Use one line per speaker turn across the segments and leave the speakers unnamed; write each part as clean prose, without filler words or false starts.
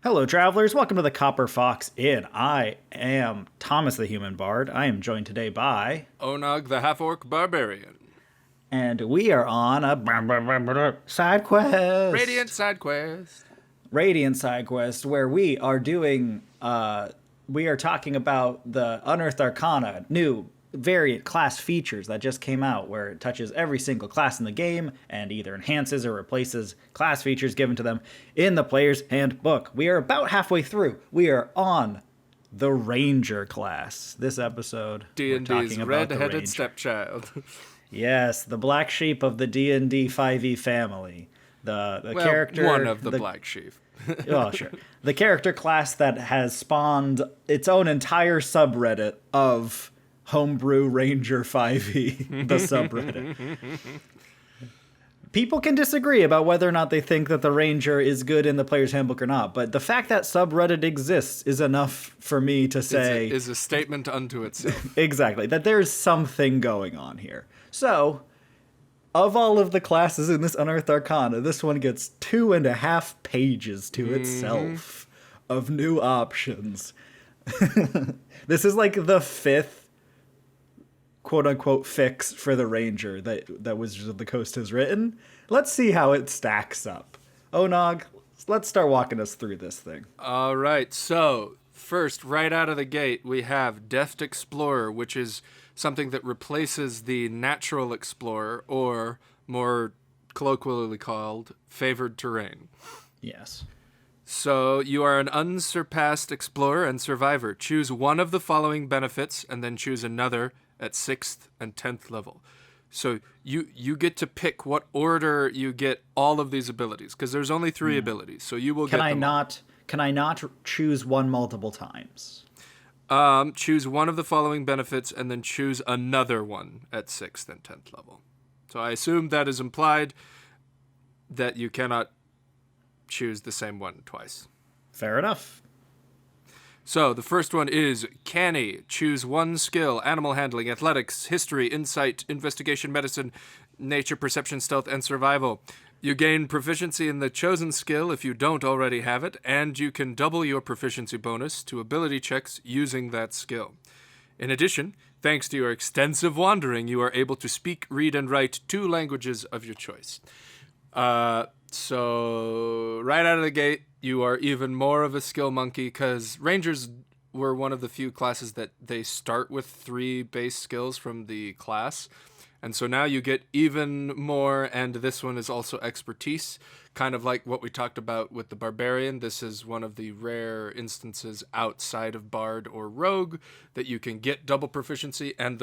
Hello, travelers. Welcome to the Copper Fox Inn. I am Thomas the Human Bard. I am joined today by...
Onog the Half-Orc Barbarian.
And we are on a side quest.
Radiant side quest.
Radiant side quest, where we are doing... we are talking about the Unearthed Arcana, new variant class features that just came out, where it touches every single class in the game and either enhances or replaces class features given to them in the player's handbook. We are about halfway through. We are on the Ranger class. This episode,
D&D's red-headed stepchild.
Yes, the black sheep of the D&D 5e family. The
well,
character...
one of the black sheep.
Oh, sure. The character class that has spawned its own entire subreddit of homebrew Ranger 5e, the subreddit. People can disagree about whether or not they think that the Ranger is good in the player's handbook or not, but the fact that subreddit exists is enough for me to say...
is a statement unto itself.
Exactly, that there's something going on here. So, of all of the classes in this Unearthed Arcana, this one gets 2.5 pages to itself of new options. This is like the 5th quote-unquote fix for the Ranger that Wizards of the Coast has written. Let's see how it stacks up. Onog, let's start walking us through this thing.
All right, so first, right out of the gate, we have Deft Explorer, which is something that replaces the Natural Explorer, or more colloquially called, Favored Terrain.
Yes.
So you are an unsurpassed explorer and survivor. Choose one of the following benefits, and then choose another at 6th and 10th level. So you get to pick what order you get all of these abilities, because there's only 3 abilities. So you will
Can
get
I
them
not Can I not choose one multiple times?
Choose one of the following benefits and then choose another one at 6th and 10th level. So I assume that is implied that you cannot choose the same one twice.
Fair enough.
So the first one is Canny. Choose one skill: animal handling, athletics, history, insight, investigation, medicine, nature, perception, stealth, and survival. You gain proficiency in the chosen skill if you don't already have it, and you can double your proficiency bonus to ability checks using that skill. In addition, thanks to your extensive wandering, you are able to speak, read, and write 2 languages of your choice. So right out of the gate, you are even more of a skill monkey, because Rangers were one of the few classes that they start with 3 base skills from the class. And so now you get even more, and this one is also expertise, kind of like what we talked about with the Barbarian. This is one of the rare instances outside of Bard or Rogue that you can get double proficiency, and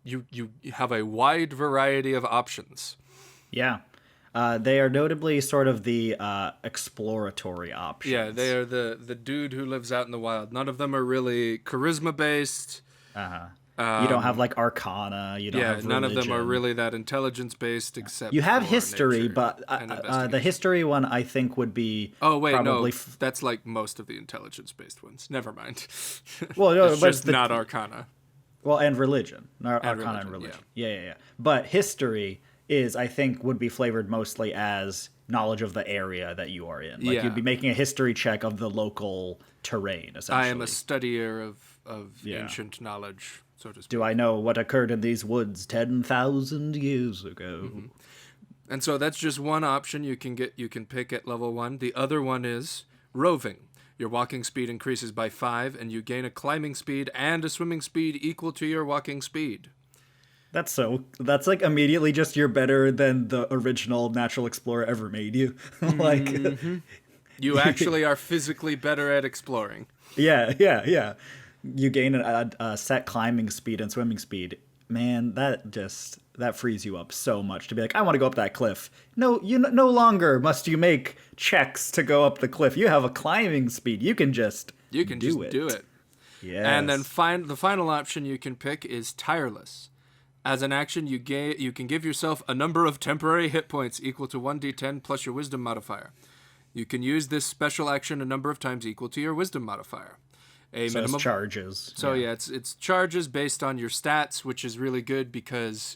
you have a wide variety of options.
Yeah. They are notably sort of the exploratory options.
Yeah, they are the dude who lives out in the wild. None of them are really charisma-based.
Uh-huh. You don't have, like, Arcana. You don't have religion.
None of them are really that intelligence-based, except
you have
for
history,
nature
but the history one, I think, would be
Oh, wait,
probably
no. That's like most of the intelligence-based ones. Never mind.
Well, no,
it's
but
just not Arcana.
Well, and religion. Arcana and religion. Yeah. But history is, I think, would be flavored mostly as knowledge of the area that you are in. Like, you'd be making a history check of the local terrain, essentially.
I am a studier of ancient knowledge, so to speak.
Do I know what occurred in these woods 10,000 years ago?
Mm-hmm. And so that's just one option you can pick at level 1. The other one is roving. Your walking speed increases by 5, and you gain a climbing speed and a swimming speed equal to your walking speed.
That's like immediately just you're better than the original Natural Explorer ever made you. Like,
you actually are physically better at exploring.
Yeah. You gain a set climbing speed and swimming speed. Man, that frees you up so much to be like, I want to go up that cliff. No, you no longer must you make checks to go up the cliff. You have a climbing speed. You can just do it. Yes.
And then the final option you can pick is tireless. As an action, you can give yourself a number of temporary hit points equal to 1d10 plus your wisdom modifier. You can use this special action a number of times equal to your wisdom modifier.
So it's charges.
So it's charges based on your stats, which is really good because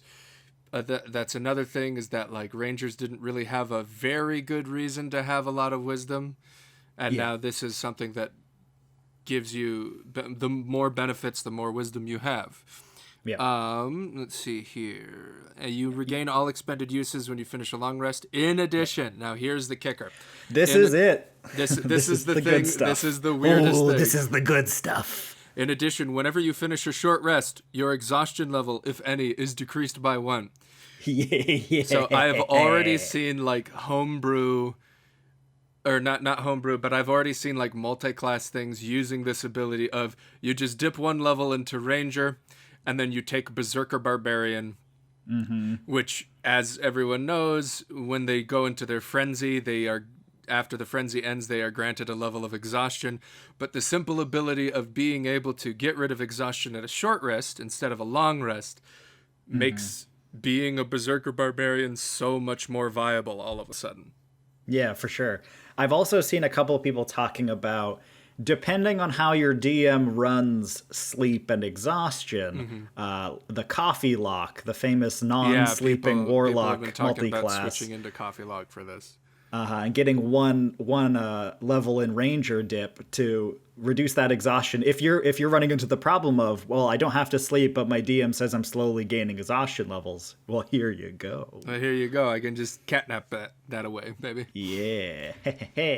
that's another thing, is that, like, Rangers didn't really have a very good reason to have a lot of wisdom. And now this is something that gives you the more benefits, the more wisdom you have.
Yeah.
Let's see here. You regain all expended uses when you finish a long rest. In addition, now here's the kicker.
This is it.
This is the thing.
good stuff.
This is the weirdest thing.
This is the good stuff.
In addition, whenever you finish a short rest, your exhaustion level, if any, is decreased by 1.
Yeah.
So I have already seen like homebrew, or not homebrew, but I've already seen like multi-class things using this ability of you just dip 1 level into Ranger, and then you take Berserker Barbarian, which, as everyone knows, when they go into their frenzy, after the frenzy ends, they are granted a level of exhaustion. But the simple ability of being able to get rid of exhaustion at a short rest instead of a long rest makes being a Berserker Barbarian so much more viable all of a sudden.
Yeah, for sure. I've also seen a couple of people talking about, depending on how your DM runs sleep and exhaustion, the coffee lock, the famous non-sleeping warlock
people have been talking
multi-class,
about switching into coffee lock for this.
and getting one level in Ranger dip to reduce that exhaustion. If you're running into the problem of, well, I don't have to sleep, but my DM says I'm slowly gaining exhaustion levels. Well, here you go.
Here you go. I can just catnap that away, maybe.
Yeah.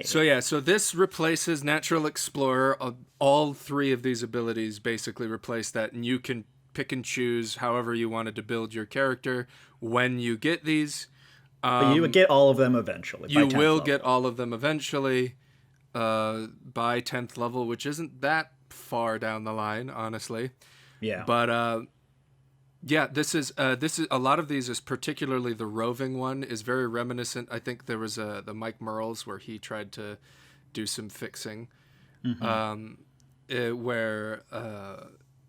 So this replaces Natural Explorer. All 3 of these abilities basically replace that, and you can pick and choose however you wanted to build your character when you get these.
But you would get all of them eventually.
You will get all of them eventually by 10th level, which isn't that far down the line, honestly.
Yeah.
But this is a lot of these, is particularly the roving one, is very reminiscent. I think there was the Mike Merles where he tried to do some fixing, where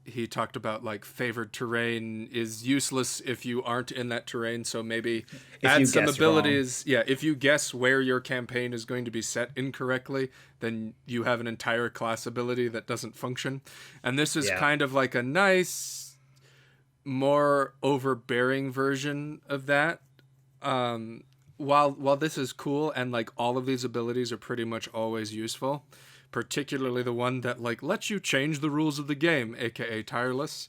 he talked about like favored terrain is useless if you aren't in that terrain. So maybe add some abilities. Wrong. Yeah, if you guess where your campaign is going to be set incorrectly, then you have an entire class ability that doesn't function. And this is kind of like a nice, more overbearing version of that. While this is cool and like all of these abilities are pretty much always useful, particularly the one that like lets you change the rules of the game, aka tireless.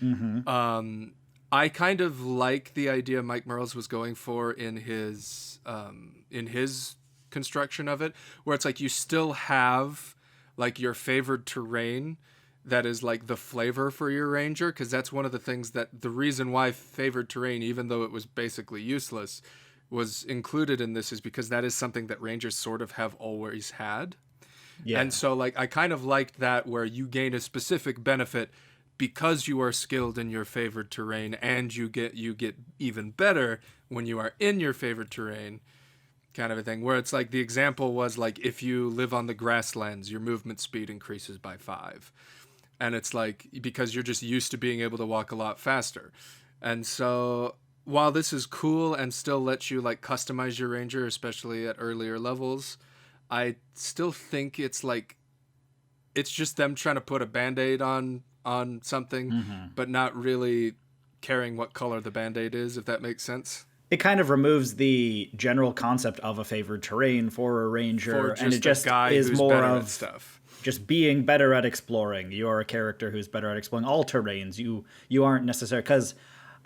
I kind of like the idea Mike Merles was going for in his construction of it, where it's like you still have like your favored terrain that is like the flavor for your ranger, because that's one of the things that the reason why favored terrain, even though it was basically useless, was included in this is because that is something that rangers sort of have always had. Yeah. And so like I kind of liked that, where you gain a specific benefit because you are skilled in your favored terrain, and you get even better when you are in your favored terrain, kind of a thing, where it's like the example was like if you live on the grasslands, your movement speed increases by 5. And it's like because you're just used to being able to walk a lot faster. And so while this is cool and still lets you like customize your ranger, especially at earlier levels, I still think it's like it's just them trying to put a Band-Aid on something, but not really caring what color the Band-Aid is, if that makes sense.
It kind of removes the general concept of a favored terrain for a ranger, and it just is more of stuff. Just being better at exploring. You're a character who's better at exploring all terrains. You aren't necessarily, because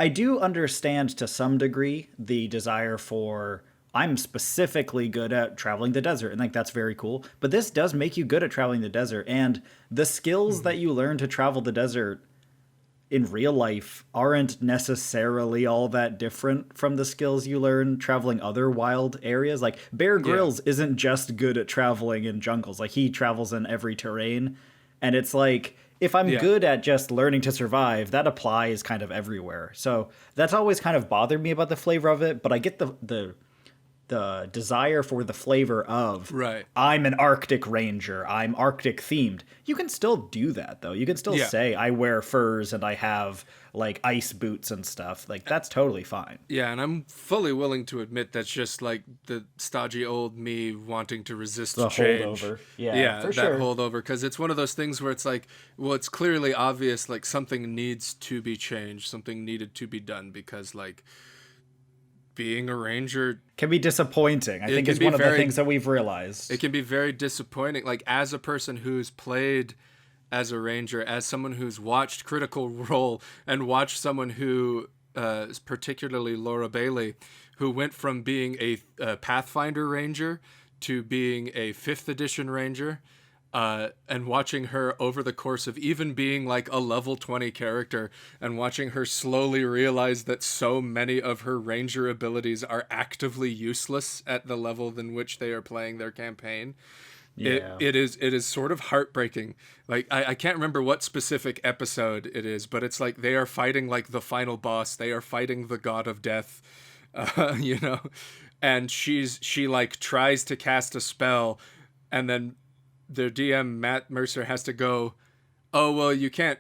I do understand to some degree the desire for, I'm specifically good at traveling the desert, and like that's very cool. But this does make you good at traveling the desert, and the skills that you learn to travel the desert in real life aren't necessarily all that different from the skills you learn traveling other wild areas. Like Bear Grylls isn't just good at traveling in jungles. Like he travels in every terrain, and it's like if I'm good at just learning to survive, that applies kind of everywhere. So that's always kind of bothered me about the flavor of it, but I get the desire for the flavor of, I'm an Arctic ranger, I'm Arctic themed. You can still do that though. You can still say I wear furs and I have like ice boots and stuff. Like that's totally fine.
Yeah, and I'm fully willing to admit that's just like the stodgy old me wanting to resist
the
change.
Holdover.
Yeah, for that holdover, because it's one of those things where it's like, well, it's clearly obvious like something needs to be changed, something needed to be done, because like being a ranger
can be disappointing. I think it's one of the things that we've realized.
It can be very disappointing. Like, as a person who's played as a ranger, as someone who's watched Critical Role and watched someone who, particularly Laura Bailey, who went from being a Pathfinder ranger to being a 5th edition ranger, and watching her over the course of even being like a level 20 character and watching her slowly realize that so many of her ranger abilities are actively useless at the level in which they are playing their campaign. Yeah. It is sort of heartbreaking. Like, I can't remember what specific episode it is, but it's like they are fighting like the final boss. They are fighting the god of death, you know, and she like tries to cast a spell, and then their DM Matt Mercer has to go, oh well, you can't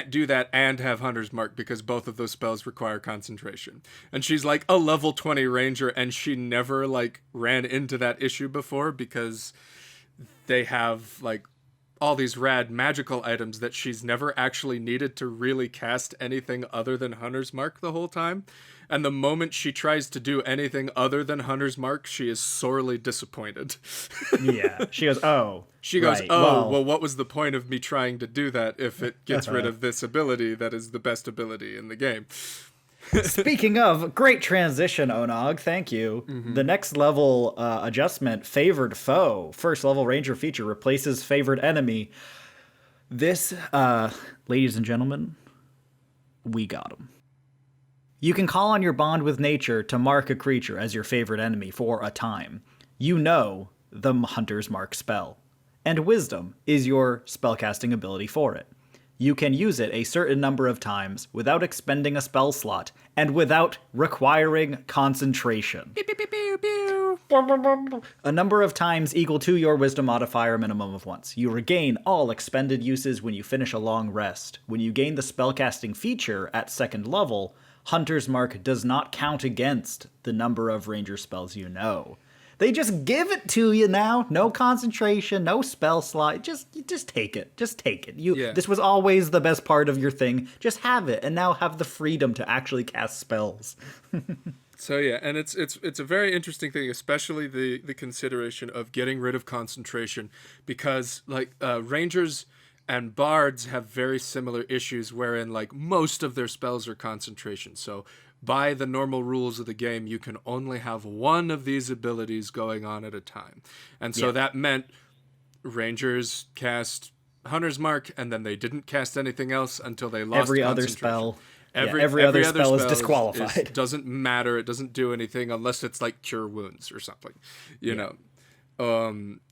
do that and have Hunter's Mark because both of those spells require concentration. And she's like a level 20 ranger, and she never like ran into that issue before because they have like all these rad magical items that she's never actually needed to really cast anything other than Hunter's Mark the whole time. And the moment she tries to do anything other than Hunter's Mark, she is sorely disappointed.
Yeah. She goes, oh.
She goes, right. Well, what was the point of me trying to do that if it gets rid of this ability that is the best ability in the game?
Speaking of, great transition, Onog. Thank you. Mm-hmm. The next level adjustment, Favored Foe. First level ranger feature replaces Favored Enemy. This, ladies and gentlemen, we got him. You can call on your bond with nature to mark a creature as your favorite enemy for a time. You know the Hunter's Mark spell, and Wisdom is your spellcasting ability for it. You can use it a certain number of times without expending a spell slot and without requiring concentration. Pew, pew, pew, pew, pew. A number of times equal to your Wisdom modifier, minimum of once. You regain all expended uses when you finish a long rest. When you gain the spellcasting feature at 2nd level, Hunter's Mark does not count against the number of ranger spells you know. They just give it to you now. No concentration, no spell slot. Just take it. Just take it. This was always the best part of your thing. Just have it, and now have the freedom to actually cast spells.
So yeah, and it's a very interesting thing, especially the consideration of getting rid of concentration, because like rangers and bards have very similar issues wherein like most of their spells are concentration. So by the normal rules of the game, you can only have one of these abilities going on at a time. And so that meant rangers cast Hunter's Mark, and then they didn't cast anything else until they lost
every other spell. Every other spell is disqualified.
It doesn't matter. It doesn't do anything unless it's like cure wounds or something, you know.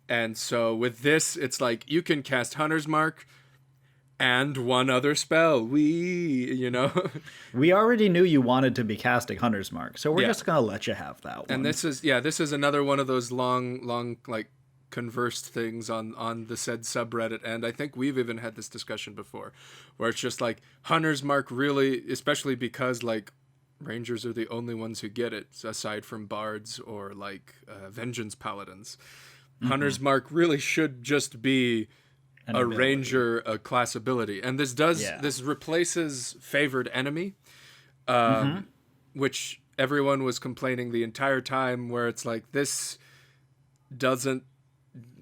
And so with this, it's like you can cast Hunter's Mark and one other spell. We already knew you wanted to be casting Hunter's Mark, so we're just gonna let you have that one. And this is another one of those long like conversed things on the said subreddit, and I think we've even had this discussion before, where it's just like Hunter's Mark really, especially because like rangers are the only ones who get it aside from bards or like vengeance paladins. Hunter's Mark really should just be a ranger, a class ability. And this replaces Favored Enemy, which everyone was complaining the entire time, where it's like, this doesn't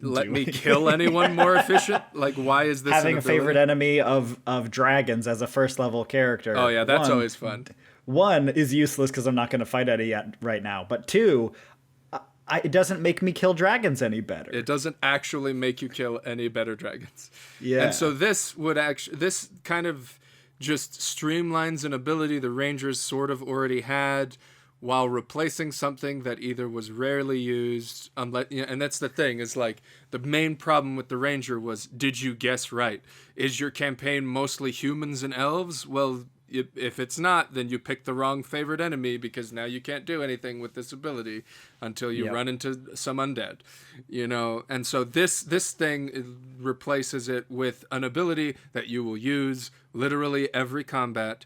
let me kill anyone more efficient. Like, why is this
having a favorite enemy of dragons as a 1st level character?
Oh yeah, that's always fun.
1 is useless because I'm not going to fight any yet right now, but 2, it doesn't make me kill dragons any better.
It doesn't actually make you kill any better dragons.
Yeah.
And so this kind of just streamlines an ability the rangers sort of already had, while replacing something that either was rarely used, and that's the thing, is like the main problem with the ranger was, did you guess right? Is your campaign mostly humans and elves? Well, if it's not, then you picked the wrong favorite enemy, because now you can't do anything with this ability until you run into some undead, and so this thing replaces it with an ability that you will use literally every combat.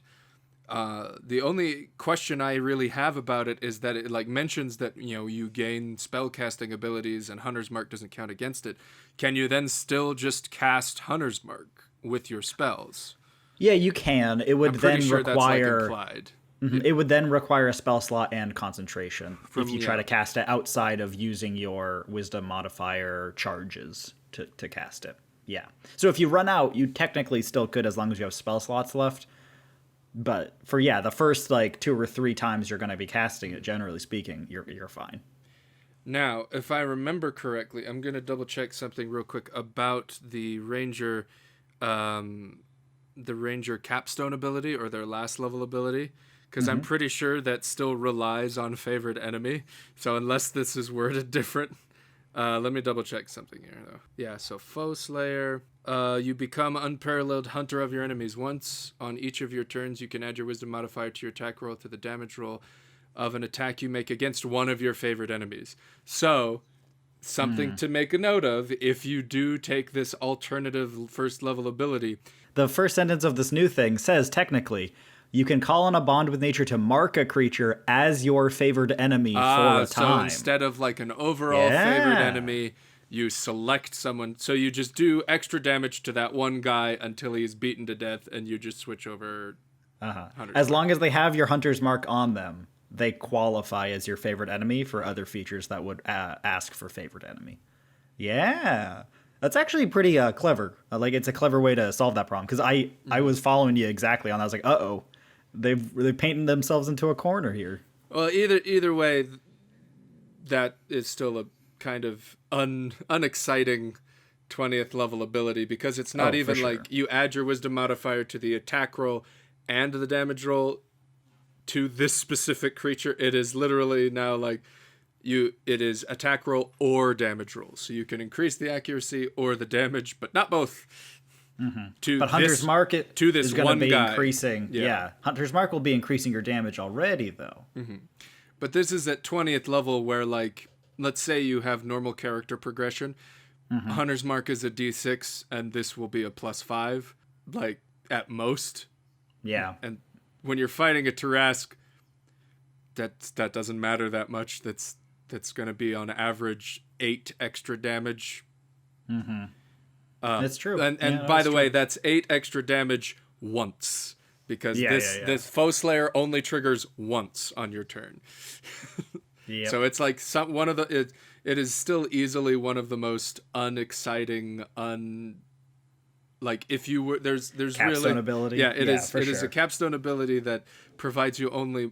The only question I really have about it is that it like mentions that you gain spellcasting abilities and Hunter's Mark doesn't count against it. Can you then still just cast Hunter's Mark with your spells?
Yeah, you can. It would then require.
That's like implied.
It would then require a spell slot and concentration if you try
yeah.
to cast it outside of using your wisdom modifier charges to cast it. Yeah. So if you run out, you technically still could as long as you have spell slots left. But for the first like 2 or 3 times you're going to be casting it, generally speaking, you're fine.
Now, if I remember correctly, I'm going to double check something real quick about the ranger capstone ability, or their last level ability, because I'm pretty sure that still relies on favored enemy. So unless this is worded different, let me double check something here though. Yeah, so Foe Slayer, you become unparalleled hunter of your enemies. Once on each of your turns, you can add your wisdom modifier to your attack roll to the damage roll of an attack you make against one of your favorite enemies. So something to make a note of if you do take this alternative first level ability.
The first sentence of this new thing says, technically, you can call on a bond with nature to mark a creature as your favored enemy for a time.
So instead of like an overall favored enemy, you select someone. So you just do extra damage to that one guy until he's beaten to death, and you just switch over.
As long as they have your hunter's mark on them, they qualify as your favorite enemy for other features that would ask for favorite enemy. Yeah. That's actually pretty clever. Like, it's a clever way to solve that problem, because I was following you exactly on that. I was like, uh-oh. They've painted themselves into a corner here.
Well, either way, that is still a kind of unexciting 20th level ability, because it's not even like you add your wisdom modifier to the attack roll and the damage roll to this specific creature. It is literally now like it is attack roll or damage roll, so you can increase the accuracy or the damage, but not both.
But Hunter's Mark is going to be
guy.
Increasing. Yeah, Hunter's Mark will be increasing your damage already, though.
But this is at 20th level, where, like, let's say you have normal character progression. Hunter's Mark is a D6, and this will be a +5, like, at most.
Yeah.
And when you're fighting a Tarask, that doesn't matter that much. That's going to be on average 8 extra damage.
That's true.
And by the way, that's 8 extra damage once, because this Foe Slayer only triggers once on your turn. So it's like it is still easily one of the most unexciting, like, if you were there's
capstone
really
ability.
It is a capstone ability that provides you only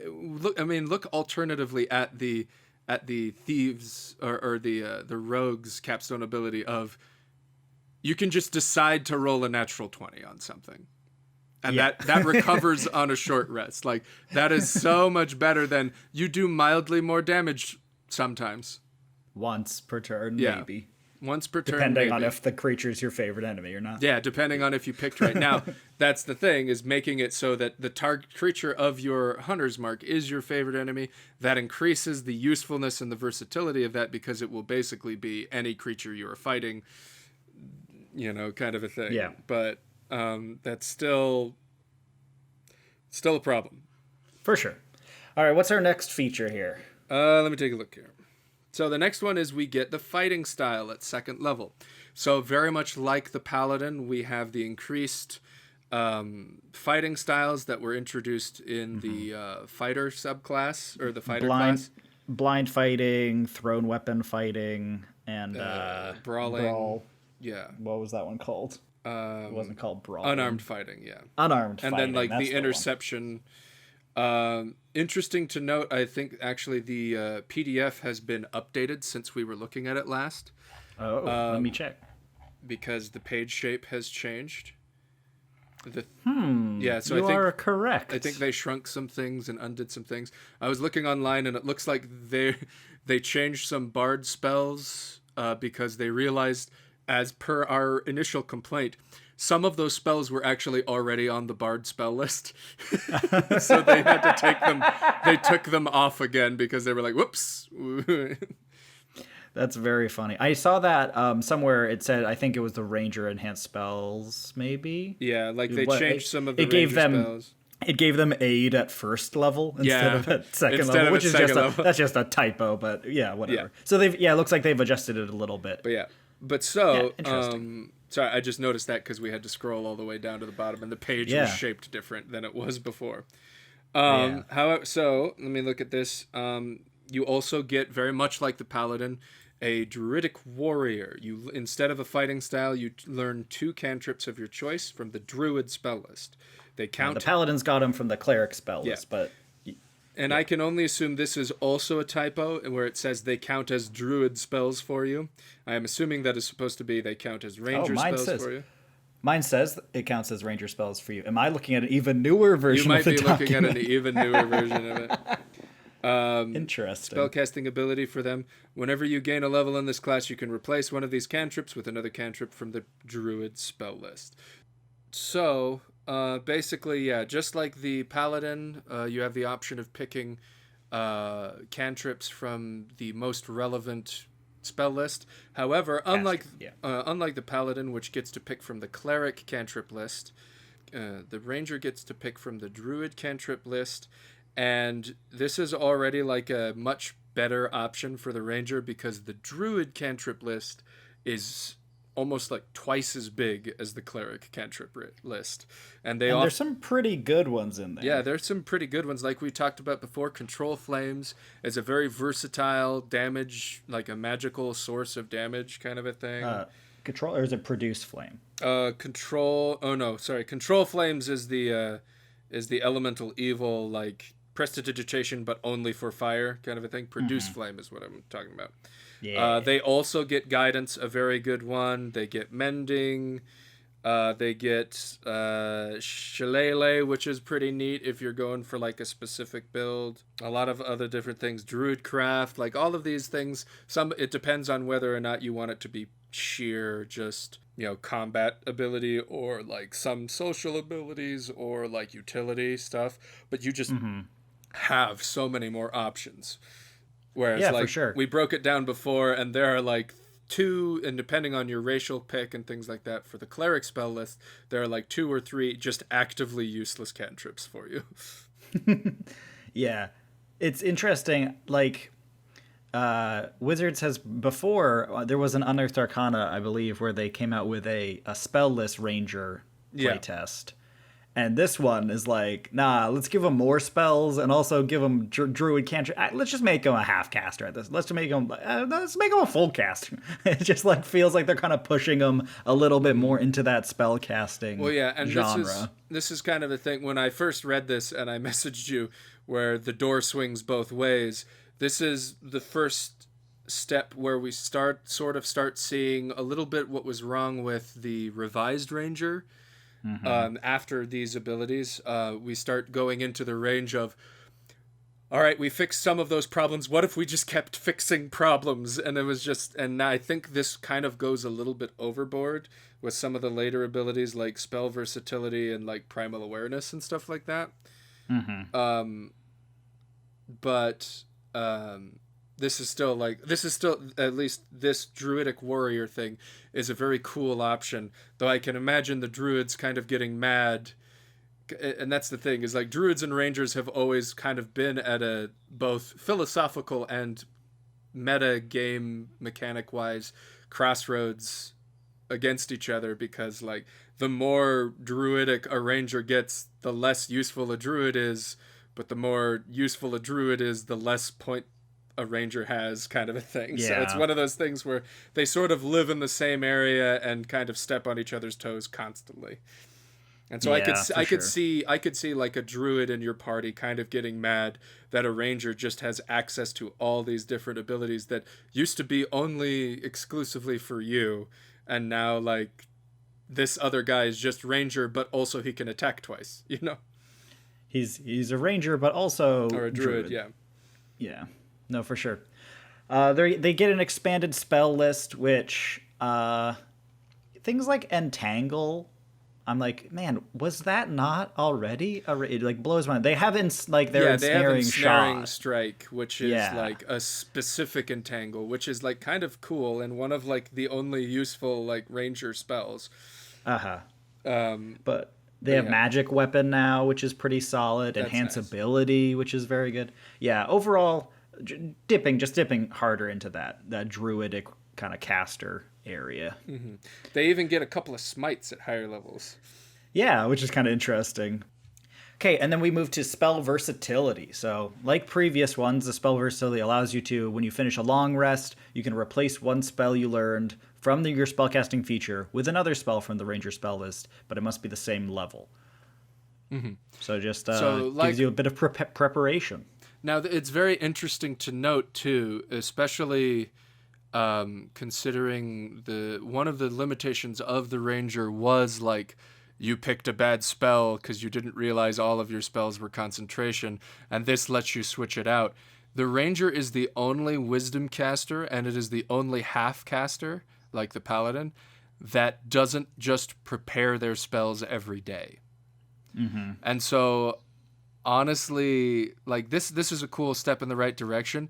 look alternatively at the thieves or the rogues capstone ability of, you can just decide to roll a natural 20 on something, and that recovers on a short rest. Like, that is so much better than you do mildly more damage sometimes.
Once per turn, maybe.
Once per turn,
depending on if the creature's your favorite enemy or not.
Yeah, depending on if you picked right. Now, that's the thing, is making it so that the target creature of your Hunter's Mark is your favorite enemy. That increases the usefulness and the versatility of that, because it will basically be any creature you are fighting, kind of a thing.
Yeah.
But that's still a problem.
For sure. All right, what's our next feature here?
Let me take a look here. So the next one is we get the fighting style at 2nd level. So very much like the Paladin, we have the increased fighting styles that were introduced in the fighter subclass, or the fighter class.
Blind fighting, thrown weapon fighting, and
brawling.
Brawl.
Yeah.
What was that one called? It wasn't called brawl.
Unarmed fighting, yeah.
Unarmed
and
fighting.
And then, like, the interception. Interesting to note, I think actually the PDF has been updated since we were looking at it last.
Oh, let me check.
Because the page shape has changed.
Yeah, so you are correct.
I think they shrunk some things and undid some things. I was looking online, and it looks like they changed some bard spells because they realized, as per our initial complaint, some of those spells were actually already on the bard spell list. So they had to take them. They took them off again because they were like, whoops.
That's very funny. I saw that somewhere. It said, I think it was the ranger enhanced spells, maybe.
Yeah, like they changed some of the ranger spells.
It gave them aid at 1st level instead of at 2nd level, which is that's just a typo, but yeah, whatever. Yeah. So it looks like they've adjusted it a little bit.
But interesting. Sorry, I just noticed that because we had to scroll all the way down to the bottom, and the page was shaped different than it was before.
Yeah.
However, so let me look at this. You also get, very much like the paladin, a druidic warrior. You, instead of a fighting style, you learn 2 cantrips of your choice from the druid spell list. They
The
count.
paladins got him from the cleric spell
Yeah.
list, but
And
yeah.
I can only assume this is also a typo, where it says they count as druid spells for you. I am assuming that is supposed to be they count as
Oh,
ranger spells for you.
mine says it counts as ranger spells for you. Am I looking at an even newer
You
version of
might
the
be looking at an
document?
even newer version of it.
Interesting.
Spellcasting ability for them. Whenever you gain a level in this class, you can replace one of these cantrips with another cantrip from the druid spell list. So, basically, yeah, just like the paladin, you have the option of picking cantrips from the most relevant spell list. However, unlike the paladin, which gets to pick from the cleric cantrip list, the ranger gets to pick from the druid cantrip list, and this is already like a much better option for the ranger because the druid cantrip list is almost like twice as big as the cleric cantrip list, and they
And there's
often.
some pretty good ones in there.
Yeah, there's some pretty good ones. Like we talked about before, Control Flames is a very versatile damage, like a magical source of damage kind of a thing.
Control, or is it produce flame?
Control. Oh no, sorry. Control Flames is the elemental evil, like prestidigitation, but only for fire kind of a thing. Produce Flame is what I'm talking about.
Yeah.
They also get Guidance, a very good one. They get Mending. They get Shillelagh, which is pretty neat if you're going for like a specific build. A lot of other different things. Druidcraft, like all of these things. It depends on whether or not you want it to be sheer just, combat ability or like some social abilities or like utility stuff. But you just have so many more options. Whereas,
Yeah,
like,
for sure.
we broke it down before, and there are like 2, and depending on your racial pick and things like that, for the cleric spell list, there are like 2 or 3 just actively useless cantrips for you.
Yeah. It's interesting. Like, Wizards has before, there was an Unearthed Arcana, I believe, where they came out with a spell list ranger
Yeah.
playtest. And this one is like, nah, let's give them more spells and also give them druid cantrip. Let's just make them a half caster at this. Let's make them a full caster. It just like feels like they're kind of pushing them a little bit more into that spell casting
Well, yeah, and
genre.
this is kind of the thing. When I first read this and I messaged you where the door swings both ways, this is the first step where we start seeing a little bit what was wrong with the revised ranger. After these abilities, we start going into the range of, all right, we fixed some of those problems. What if we just kept fixing problems? And it was just, and I think this kind of goes a little bit overboard with some of the later abilities like spell versatility and like primal awareness and stuff like that. But this is still, at least this druidic warrior thing is a very cool option, though I can imagine the druids kind of getting mad. And that's the thing, is like druids and rangers have always kind of been at a both philosophical and meta game mechanic wise crossroads against each other, because like the more druidic a ranger gets, the less useful a druid is, but the more useful a druid is, the less point a ranger has, kind of a thing.
Yeah.
So it's one of those things where they sort of live in the same area and kind of step on each other's toes constantly. And so I could see like a druid in your party kind of getting mad that a ranger just has access to all these different abilities that used to be only exclusively for you, and now like this other guy is just ranger, but also he can attack twice,
He's a ranger, but also
or a druid. Yeah.
Yeah, no, for sure. They get an expanded spell list, which things like Entangle. I'm like, man, was that not already? It like blows my mind. They have their ensnaring shot.
Strike, which is like a specific entangle, which is like kind of cool and one of like the only useful like ranger spells.
But they have magic weapon now, which is pretty solid. Enhance ability, which is very good. Yeah, overall, dipping harder into that druidic kind of caster area.
They even get a couple of smites at higher levels.
Yeah, which is kind of interesting. Okay, and then we move to spell versatility. So, like previous ones, the spell versatility allows you to, when you finish a long rest, you can replace one spell you learned from your spellcasting feature with another spell from the Ranger spell list, but it must be the same level. So just gives you a bit of preparation.
Now, it's very interesting to note, too, especially considering one of the limitations of the Ranger was, like, you picked a bad spell because you didn't realize all of your spells were concentration, and this lets you switch it out. The Ranger is the only wisdom caster, and it is the only half caster, like the Paladin, that doesn't just prepare their spells every day. Mm-hmm. And so, honestly, like this is a cool step in the right direction,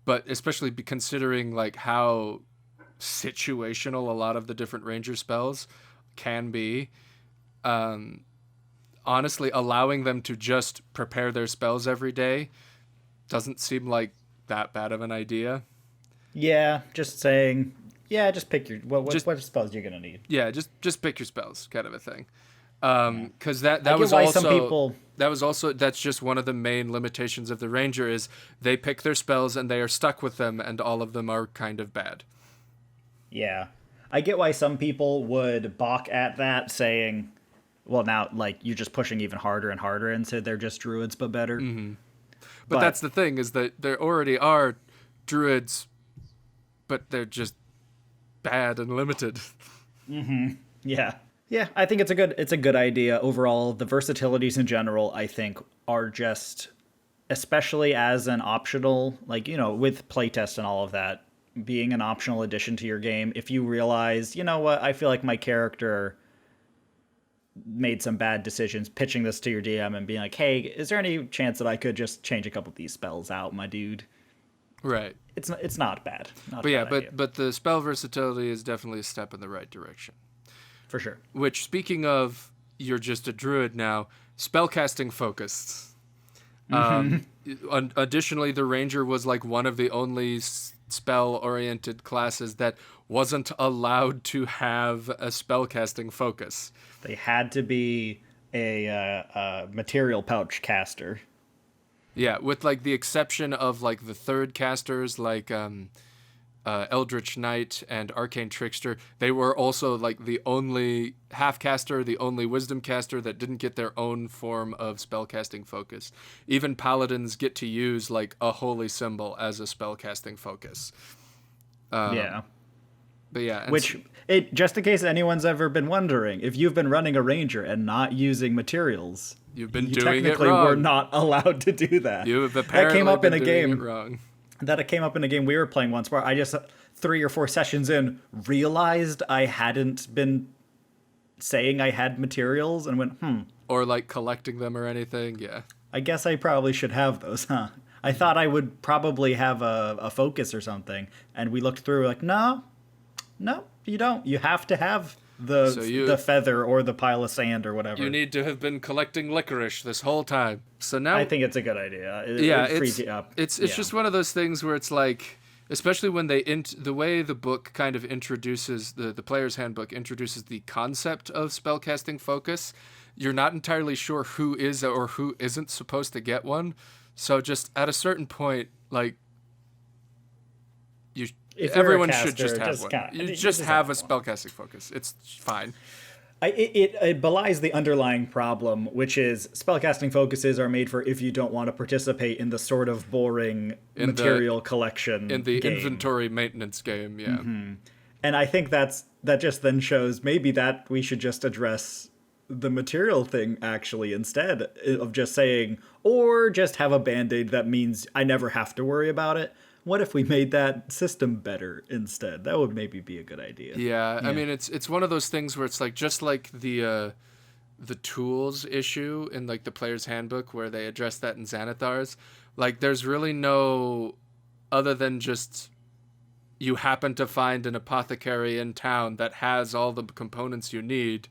but especially considering like how situational a lot of the different Ranger spells can be. Honestly, allowing them to just prepare their spells every day doesn't seem like that bad of an idea.
Yeah, just saying, just pick your what spells you're gonna need.
Yeah, just pick your spells, kind of a thing. Because that was also
some people...
that's just one of the main limitations of the Ranger is they pick their spells and they are stuck with them, and all of them are kind of bad.
Yeah, I get why some people would balk at that, saying, well, now, like, you're just pushing even harder and harder into they're just druids, but better.
Mm-hmm. But that's the thing, is that there already are druids, but they're just bad and limited.
Mm-hmm. Yeah. Yeah, I think it's a good idea. Overall, the versatilities in general, I think, are just, especially as an optional, like, with playtest and all of that, being an optional addition to your game, if you realize, you know what, I feel like my character made some bad decisions, pitching this to your DM and being like, hey, is there any chance that I could just change a couple of these spells out, my dude?
Right.
It's not bad.
But the spell versatility is definitely a step in the right direction.
For sure.
Which, speaking of, you're just a druid now, spellcasting focused. Additionally, the Ranger was like one of the only spell-oriented classes that wasn't allowed to have a spellcasting focus.
They had to be a material pouch caster.
Yeah, with like the exception of like the third casters, like Eldritch Knight and Arcane Trickster. They were also like the only half caster, the only wisdom caster that didn't get their own form of spellcasting focus. Even paladins get to use like a holy symbol as a spellcasting focus.
Yeah.
But yeah,
just in case anyone's ever been wondering, if you've been running a Ranger and not using materials,
you've been doing it wrong.
Technically, we're not allowed to do that.
You have apparently been doing it wrong.
That came up in a game we were playing once where I just 3 or 4 sessions in realized I hadn't been saying I had materials and went,
Or like collecting them or anything, yeah.
I guess I probably should have those, huh? I thought I would probably have a focus or something, and we looked through like, no, you don't. You have to have the feather or the pile of sand or whatever.
You need to have been collecting licorice this whole time. So now
I think it's a good idea. It frees you up.
It's just one of those things where it's like, especially when the way the book kind of introduces the player's handbook introduces the concept of spellcasting focus, you're not entirely sure who is or who isn't supposed to get one. So just at a certain point, like everyone should just have one. You just have a spellcasting focus. It's fine.
It belies the underlying problem, which is spellcasting focuses are made for if you don't want to participate in the sort of boring material collection
in the
game.
Inventory maintenance game. Yeah,
and I think that just then shows maybe that we should just address the material thing actually instead of just saying, or just have a band-aid that means I never have to worry about it. What if we made that system better instead? That would maybe be a good idea.
Yeah. I mean, it's one of those things where it's like just like the tools issue in like the player's handbook where they address that in Xanathar's. Like, there's really no other than just you happen to find an apothecary in town that has all the components you need.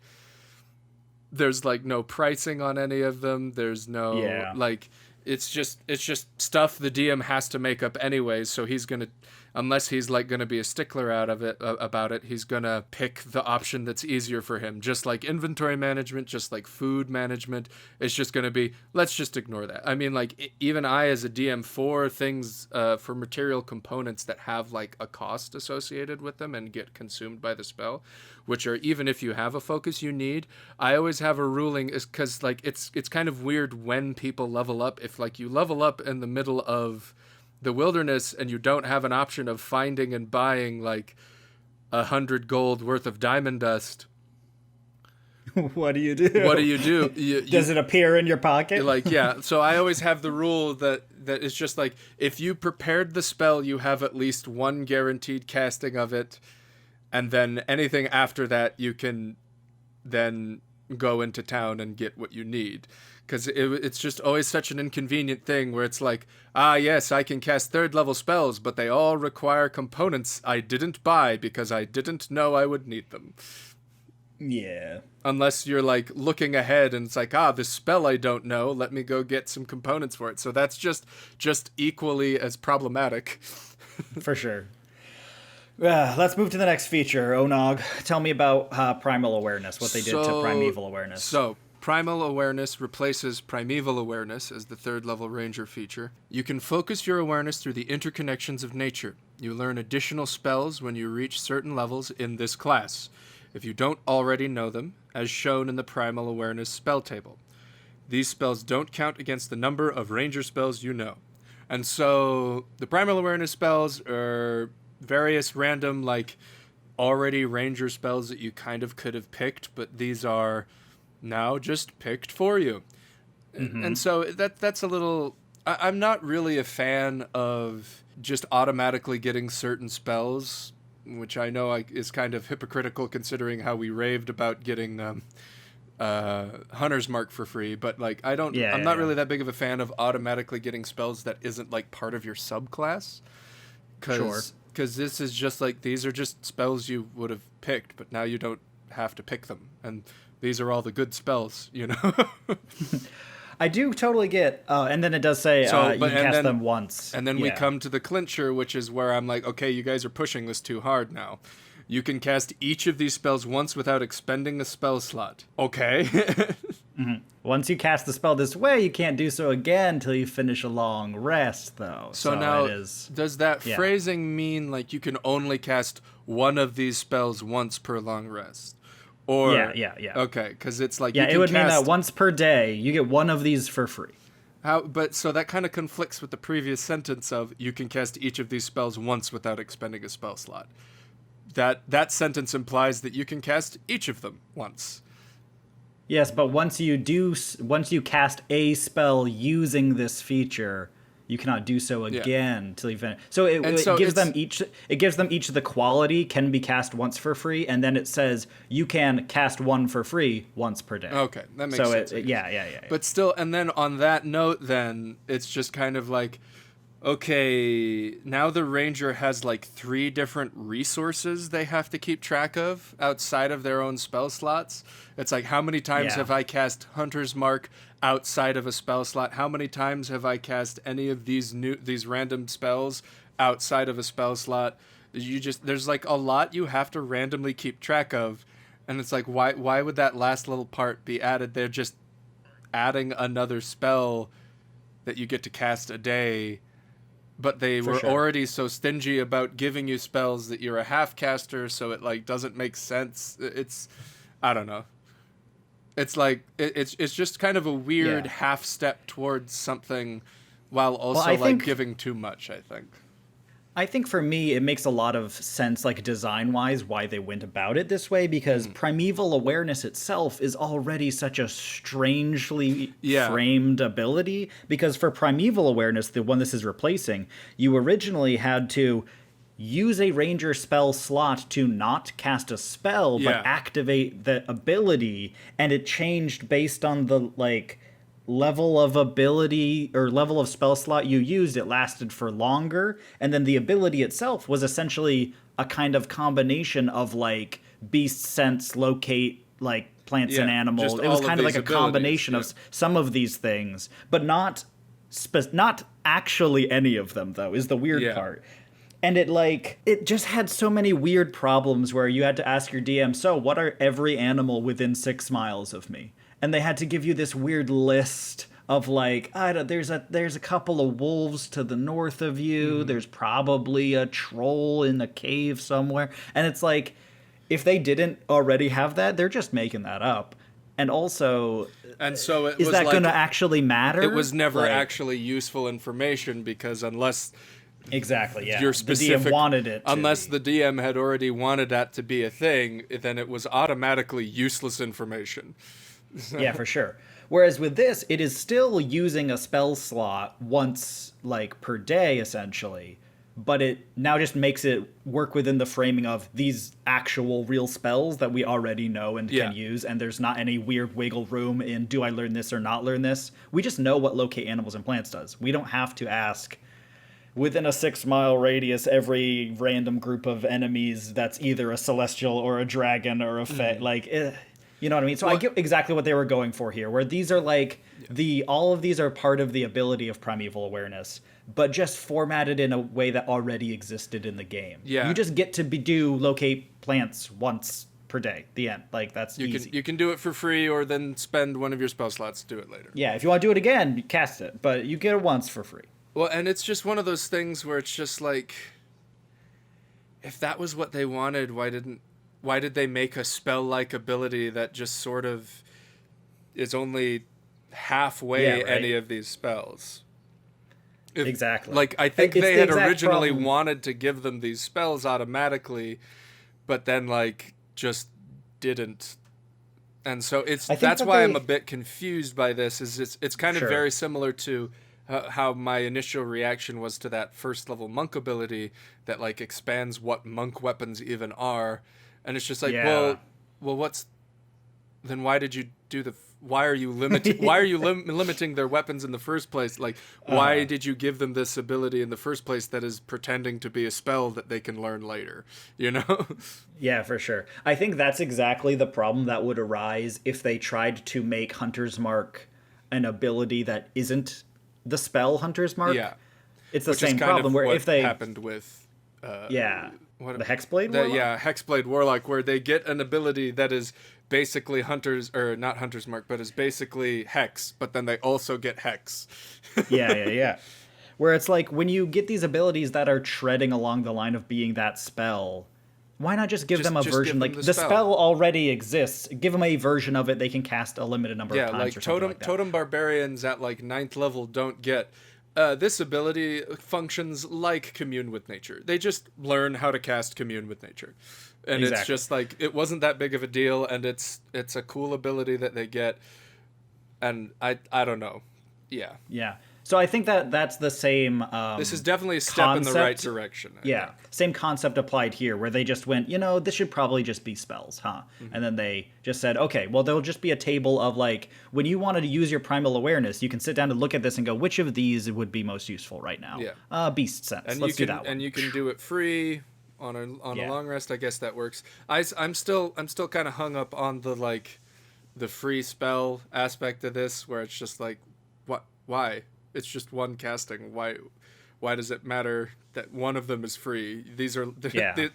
There's like no pricing on any of them. There's no like. It's just stuff the DM has to make up anyways, so he's going to... unless he's like going to be a stickler out of it about it, he's going to pick the option that's easier for him. Just like inventory management, just like food management, it's just going to be, let's just ignore that. I mean, like even I as a DM, for things for material components that have like a cost associated with them and get consumed by the spell, which are, even if you have a focus you need, I always have a ruling, is because like it's kind of weird when people level up. If like you level up in the middle of the wilderness and you don't have an option of finding and buying like 100 gold worth of diamond dust,
what do you do?
What do you do?
Does it appear in your pocket?
Like, yeah. So I always have the rule that it's just like, if you prepared the spell, you have at least one guaranteed casting of it, and then anything after that you can then go into town and get what you need. Because it's just always such an inconvenient thing where it's like, yes, I can cast 3rd level spells, but they all require components I didn't buy because I didn't know I would need them.
Yeah.
Unless you're like looking ahead and it's like, this spell I don't know, let me go get some components for it. So that's just equally as problematic.
For sure. Let's move to the next feature. Onog, tell me about Primal Awareness, what they did to Primeval Awareness.
So, Primal Awareness replaces Primeval Awareness as the 3rd level ranger feature. You can focus your awareness through the interconnections of nature. You learn additional spells when you reach certain levels in this class, if you don't already know them, as shown in the Primal Awareness spell table. These spells don't count against the number of ranger spells you know. And so, the Primal Awareness spells are various random, like, already ranger spells that you kind of could have picked, but these are now just picked for you. Mm-hmm. And so that's a little... I'm not really a fan of just automatically getting certain spells, which I know is kind of hypocritical considering how we raved about getting Hunter's Mark for free, but like I'm not really that big of a fan of automatically getting spells that isn't like part of your subclass. Because this is just like, these are just spells you would have picked, but now you don't have to pick them. And these are all the good spells, you know?
I do totally get, and then it does say you can cast them once.
And then we come to the clincher, which is where I'm like, okay, you guys are pushing this too hard now. You can cast each of these spells once without expending a spell slot. Okay.
Mm-hmm. Once you cast the spell this way, you can't do so again until you finish a long rest, though.
So now, does that phrasing mean like you can only cast one of these spells once per long rest? Or,
yeah.
Okay, because it's like,
it would mean that once per day, you get one of these for free.
But so that kind of conflicts with the previous sentence of you can cast each of these spells once without expending a spell slot. That sentence implies that you can cast each of them once.
Yes, but once you cast a spell using this feature, you cannot do so again until you finish. So it gives them each the quality can be cast once for free, and then it says you can cast one for free once per day.
Okay, that makes sense.
Yeah.
But still, and then on that note, then it's just kind of like, okay, now the ranger has like 3 different resources they have to keep track of outside of their own spell slots. It's like, how many times have I cast Hunter's Mark outside of a spell slot? How many times have I cast any of these random spells outside of a spell slot? There's like a lot you have to randomly keep track of, and it's like, why would that last little part be added? They're just adding another spell that you get to cast a day. But they were already so stingy about giving you spells that you're a half caster, so it like doesn't make sense. I don't know. It's like it's just kind of a weird half step towards something, while also giving too much, I think.
I think for me, it makes a lot of sense, like design-wise, why they went about it this way, because Primeval Awareness itself is already such a strangely framed ability. Because for Primeval Awareness, the one this is replacing, you originally had to use a ranger spell slot to not cast a spell, but activate the ability, and it changed based on the, like, level of ability or level of spell slot you used. It lasted for longer, and then the ability itself was essentially a kind of combination of like beast sense, locate, like plants and animals. It was kind of like a combination of some of these things, but not actually any of them, though, is the weird part. And it just had so many weird problems where you had to ask your DM, so what are every animal within 6 miles of me? And they had to give you this weird list of like, there's a couple of wolves to the north of you. There's probably a troll in a cave somewhere. And it's like, if they didn't already have that, they're just making that up. And also,
and so
is that going to actually matter?
It was never actually useful information because unless
exactly, yeah,
your specific,
the DM wanted it.
Unless the DM had already wanted that to be a thing, then it was automatically useless information.
Yeah, for sure. Whereas with this, it is still using a spell slot once, like, per day, essentially. But it now just makes it work within the framing of these actual real spells that we already know and can use. And there's not any weird wiggle room in, do I learn this or not learn this? We just know what locate animals and plants does. We don't have to ask, within a 6-mile radius, every random group of enemies that's either a celestial or a dragon or a fae. You know what I mean? So I get exactly what they were going for here, where these are like all of these are part of the ability of primeval awareness, but just formatted in a way that already existed in the game.
Yeah.
You just get to do locate plants once per day. The end. Like, that's easy.
You can do it for free or then spend one of your spell slots to do it later.
Yeah, if you want to do it again, you cast it, but you get it once for free.
Well, and it's just one of those things where it's just like, if that was what they wanted, why did they make a spell-like ability that just sort of is only halfway any of these spells?
Exactly.
Like, I think they had originally wanted to give them these spells automatically, but then, like, just didn't. And so that's why I'm a bit confused by this, is it's kind of very similar to how my initial reaction was to that first level monk ability that, like, expands what monk weapons even are. And it's just like, well, then why did you do why are you limiting their weapons in the first place? Like, why did you give them this ability in the first place that is pretending to be a spell that they can learn later, you know?
Yeah, for sure. I think that's exactly the problem that would arise if they tried to make Hunter's Mark an ability that isn't the spell Hunter's Mark.
Yeah.
It's the same problem where if they
happened with
the Hexblade Warlock?
Hexblade Warlock, where they get an ability that is basically not Hunter's Mark, but is basically Hex, but then they also get Hex.
Yeah. Where it's like, when you get these abilities that are treading along the line of being that spell, why not just give them a version? Like, the spell already exists. Give them a version of it they can cast a limited number of times or something like that.
Totem Barbarians at, like, 9th level don't get... this ability functions like Commune with Nature. They just learn how to cast Commune with Nature. And it's just like, it wasn't that big of a deal, and it's a cool ability that they get. And I don't know. Yeah.
So I think that's the same
this is definitely a step in the right direction.
Yeah. Same concept applied here, where they just went, this should probably just be spells, huh? Mm-hmm. And then they just said, okay, well, there'll just be a table of, like, when you wanted to use your primal awareness, you can sit down and look at this and go, which of these would be most useful right now?
Yeah.
Beast sense.
And
Let's do that one.
And you can do it free on a long rest. I guess that works. I'm still kind of hung up on the free spell aspect of this, where it's just like, why? It's just one casting. Why does it matter that one of them is free? These are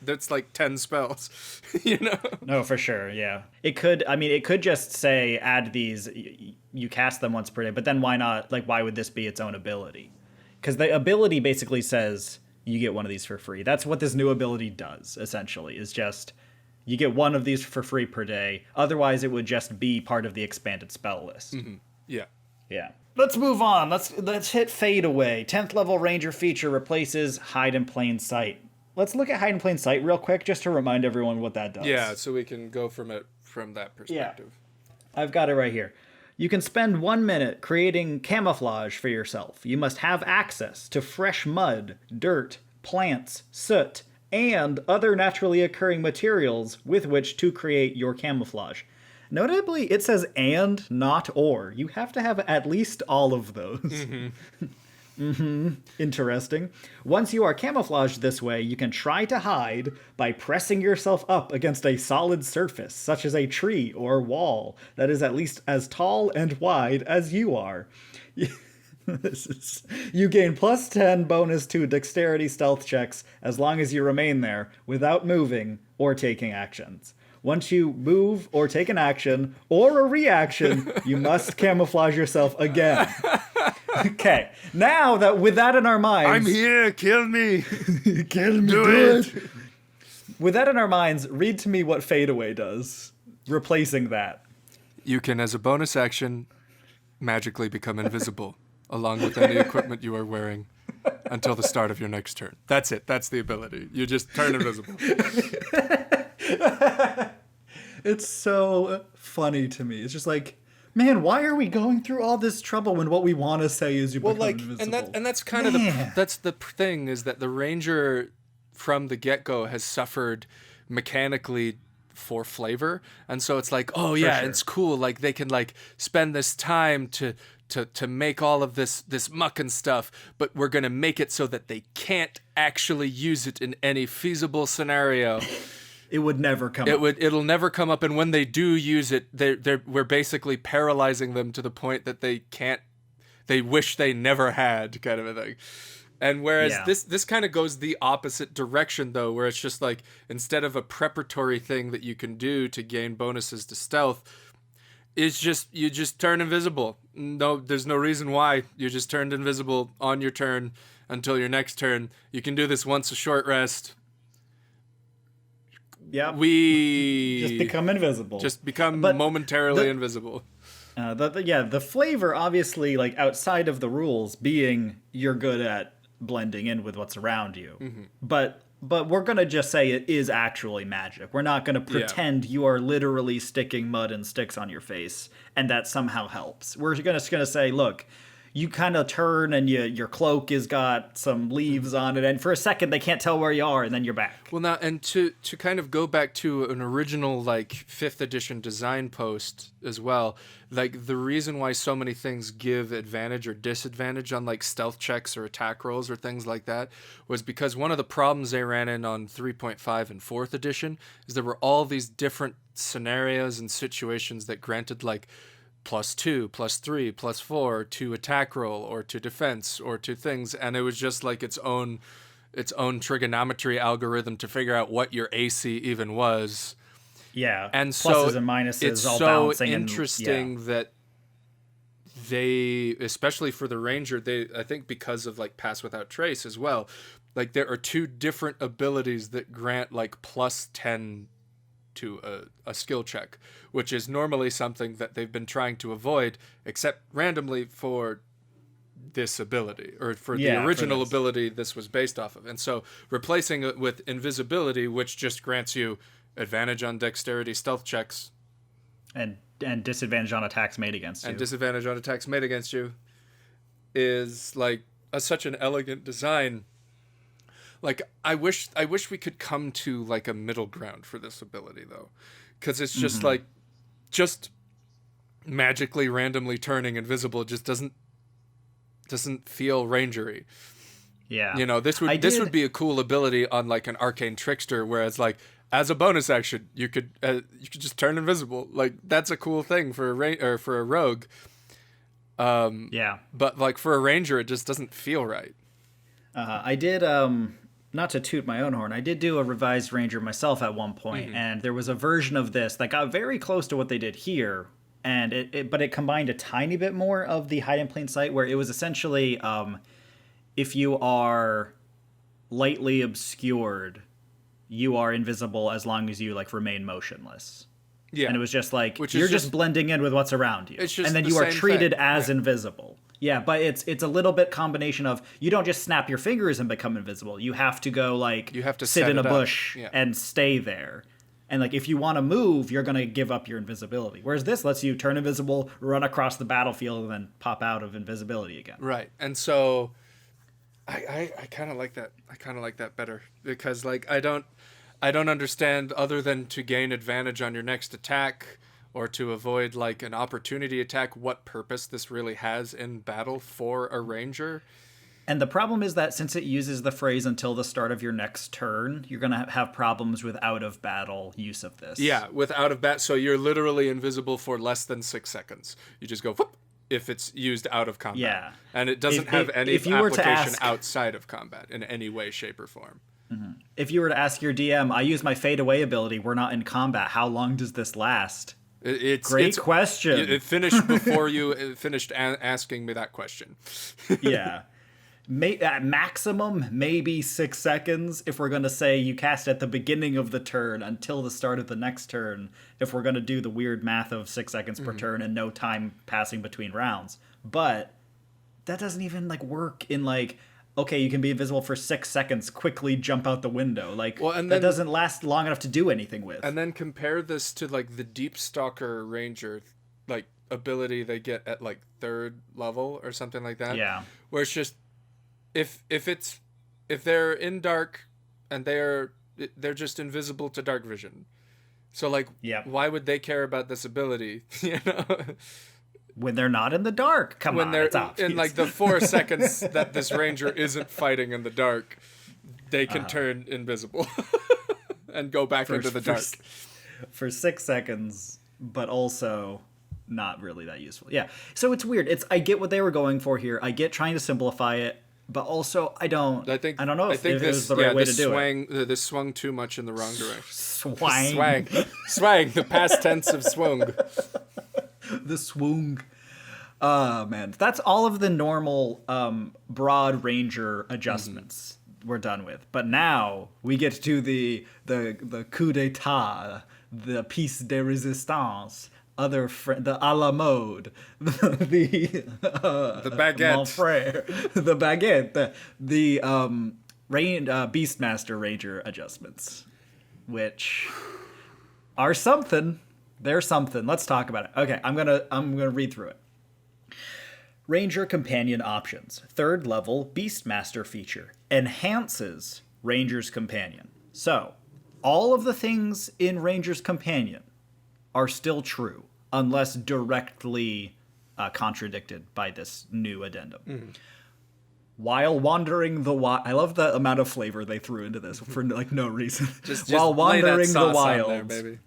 that's like 10 spells, you know?
No, for sure. Yeah. It could just say add these, you cast them once per day, but then why not? Like, why would this be its own ability? Because the ability basically says you get one of these for free. That's what this new ability does, essentially, is just you get one of these for free per day. Otherwise, it would just be part of the expanded spell list.
Mm-hmm. Yeah.
Yeah. Let's move on. Let's hit Fade Away. 10th level ranger feature replaces Hide in Plain Sight. Let's look at Hide in Plain Sight real quick, just to remind everyone what that does.
Yeah, so we can go from that perspective.
Yeah. I've got it right here. You can spend 1 minute creating camouflage for yourself. You must have access to fresh mud, dirt, plants, soot, and other naturally occurring materials with which to create your camouflage. Notably, it says and, not or. You have to have at least all of those. Mm-hmm. Interesting. Once you are camouflaged this way, you can try to hide by pressing yourself up against a solid surface, such as a tree or wall, that is at least as tall and wide as you are. You gain plus 10 bonus to dexterity stealth checks as long as you remain there without moving or taking actions. Once you move or take an action or a reaction, you must camouflage yourself again. Okay, now that with that in our minds...
I'm here, kill me.
Kill me good. With that in our minds, read to me what Fadeaway does, replacing that.
You can, as a bonus action, magically become invisible, along with any equipment you are wearing, until the start of your next turn. That's it. That's the ability. You just turn invisible.
It's so funny to me. It's just like, man, why are we going through all this trouble when what we want to say is you become invisible?
And that's kind of the thing, is that the ranger from the get-go has suffered mechanically for flavor, and so it's like, oh yeah, it's cool, like they can like spend this time to make all of this muck and stuff, but we're gonna make it so that they can't actually use it in any feasible scenario.
It would never come up.
It'll never come up, and when they do use it, we're basically paralyzing them to the point that they wish they never had, kind of a thing. And whereas this kind of goes the opposite direction, though, where it's just like, instead of a preparatory thing that you can do to gain bonuses to stealth, it's just, you just turn invisible. No, there's no reason why. You just turned invisible on your turn until your next turn. You can do this once a short rest.
Yeah.
We
just become invisible.
Just become momentarily invisible.
The flavor, obviously, like outside of the rules, being you're good at blending in with what's around you. Mm-hmm. But we're going to just say it is actually magic. We're not going to pretend you are literally sticking mud and sticks on your face and that somehow helps. We're just going to say, look, you kind of turn and your cloak has got some leaves on it, and for a second they can't tell where you are, and then you're back.
Well, now, and to kind of go back to an original like 5th edition design post as well, like the reason why so many things give advantage or disadvantage on like stealth checks or attack rolls or things like that was because one of the problems they ran in on 3.5 and 4th edition is there were all these different scenarios and situations that granted like +2, +3, +4 to attack roll or to defense or to things, and it was just like its own trigonometry algorithm to figure out what your AC even was.
Yeah,
and
pluses and minuses,
it's
all
so
balancing.
Interesting that they, especially for the ranger, I think because of like Pass Without Trace as well, like there are 2 different abilities that grant like +10 to a skill check, which is normally something that they've been trying to avoid, except randomly for this ability, or for the original ability this was based off of. And so replacing it with invisibility, which just grants you advantage on dexterity stealth checks
and disadvantage on attacks made against you,
is like such an elegant design. Like, I wish we could come to like a middle ground for this ability, though, because it's just like, just magically randomly turning invisible just doesn't feel rangery.
Yeah,
you know, this would be a cool ability on like an arcane trickster, whereas like as a bonus action you could just turn invisible. Like that's a cool thing for a rogue. But like for a ranger, it just doesn't feel right.
I did. Not to toot my own horn, I did do a revised Ranger myself at one point, and there was a version of this that got very close to what they did here, and but it combined a tiny bit more of the hide in plain sight, where it was essentially if you are lightly obscured, you are invisible as long as you like remain motionless. Yeah, and it was just like you're just blending in with what's around you, and then you are treated as invisible. Yeah, but it's a little bit combination of you don't just snap your fingers and become invisible. You have to go like
you have to
sit in a bush and stay there. And like if you want to move, you're going to give up your invisibility. Whereas this lets you turn invisible, run across the battlefield, and then pop out of invisibility again.
Right. And so I kind of like that. I kind of like that better because like I don't understand, other than to gain advantage on your next attack or to avoid like an opportunity attack, what purpose this really has in battle for a ranger.
And the problem is that since it uses the phrase until the start of your next turn, you're going to have problems with out of battle use of this.
Yeah, with out of bat. So you're literally invisible for less than 6 seconds. You just go, whoop, if it's used out of combat.
Yeah.
And it doesn't have any
if you were to
application
ask-
outside of combat in any way, shape, or form.
If you were to ask your DM, I use my fade away ability, we're not in combat, how long does this last? Great question.
It finished before you finished asking me that question.
Yeah. At maximum, maybe 6 seconds if we're going to say you cast at the beginning of the turn until the start of the next turn, if we're going to do the weird math of 6 seconds per turn and no time passing between rounds. But that doesn't even like work in like, okay, you can be invisible for 6 seconds, quickly jump out the window. Like, that doesn't last long enough to do anything with.
And then compare this to like the Deep Stalker Ranger like ability they get at like 3rd level or something like that.
Yeah.
Where it's just if they're in dark and they're just invisible to dark vision. So like why would they care about this ability? You know?
When they're not in the dark. Come on,
they're
it's obvious.
in like the 4 seconds that this ranger isn't fighting in the dark, they can turn invisible and go back into the dark.
For 6 seconds, but also not really that useful. Yeah. So it's weird. I get what they were going for here. I get trying to simplify it. But also, I don't know if it was the right way to do it.
This swung too much in the wrong direction.
Swang.
The past tense of swung.
The swoong. Man. That's all of the normal broad ranger adjustments we're done with. But now we get to the coup d'etat, the piece de résistance, the a la mode, the
baguette,
mon frère, the baguette, the Beastmaster Ranger adjustments, which are something. They're something. Let's talk about it. Okay, I'm gonna read through it. Ranger companion options. 3rd level Beastmaster feature enhances Ranger's companion. So, all of the things in Ranger's companion are still true, unless directly contradicted by this new addendum. While wandering the wild, I love the amount of flavor they threw into this for like no reason.
Just
while wandering the wilds,
there, baby.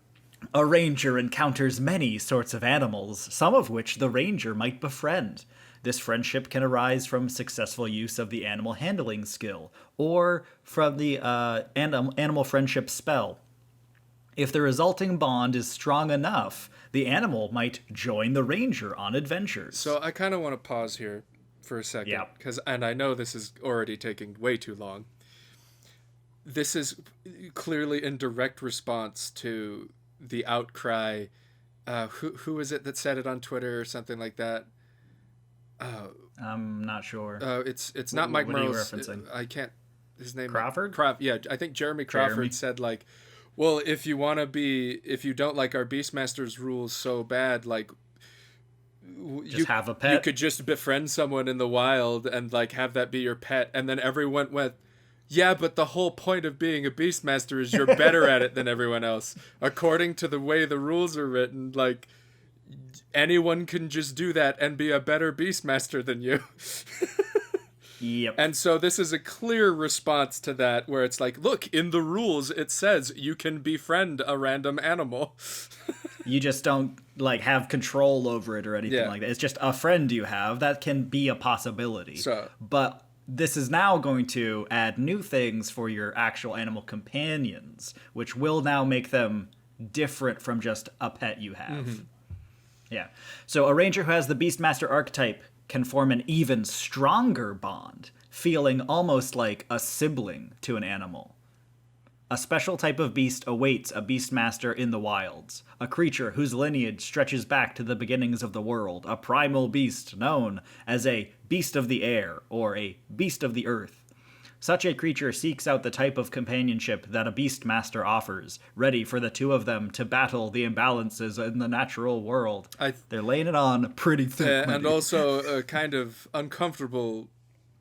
A ranger encounters many sorts of animals, some of which the ranger might befriend. This friendship can arise from successful use of the animal handling skill, or from the animal friendship spell. If the resulting bond is strong enough, the animal might join the ranger on adventures.
So I kind of want to pause here for a second, and I know this is already taking way too long. This is clearly in direct response to the outcry. Who is it that said it on Twitter or something like that?
I'm not sure.
It's not Mike
What are you
Merle's.
referencing?
I can't. His name
Crawford?
Yeah, I think Jeremy Crawford said like, well, if you don't like our Beastmaster's rules so bad, like,
you have a pet.
You could just befriend someone in the wild and like have that be your pet, and then everyone went, yeah, but the whole point of being a Beastmaster is you're better at it than everyone else. According to the way the rules are written, like, anyone can just do that and be a better Beastmaster than you.
Yep.
And so this is a clear response to that, where it's like, look, in the rules it says you can befriend a random animal.
You just don't like have control over it or anything like that. It's just a friend you have that can be a possibility. But this is now going to add new things for your actual animal companions, which will now make them different from just a pet you have. Yeah. So a ranger who has the Beastmaster archetype can form an even stronger bond, feeling almost like a sibling to an animal. A special type of beast awaits a Beastmaster in the wilds, a creature whose lineage stretches back to the beginnings of the world, a primal beast known as a beast of the air or a beast of the earth. Such a creature seeks out the type of companionship that a Beastmaster offers, ready for the two of them to battle the imbalances in the natural world. They're laying it on pretty thick.
And also a kind of uncomfortable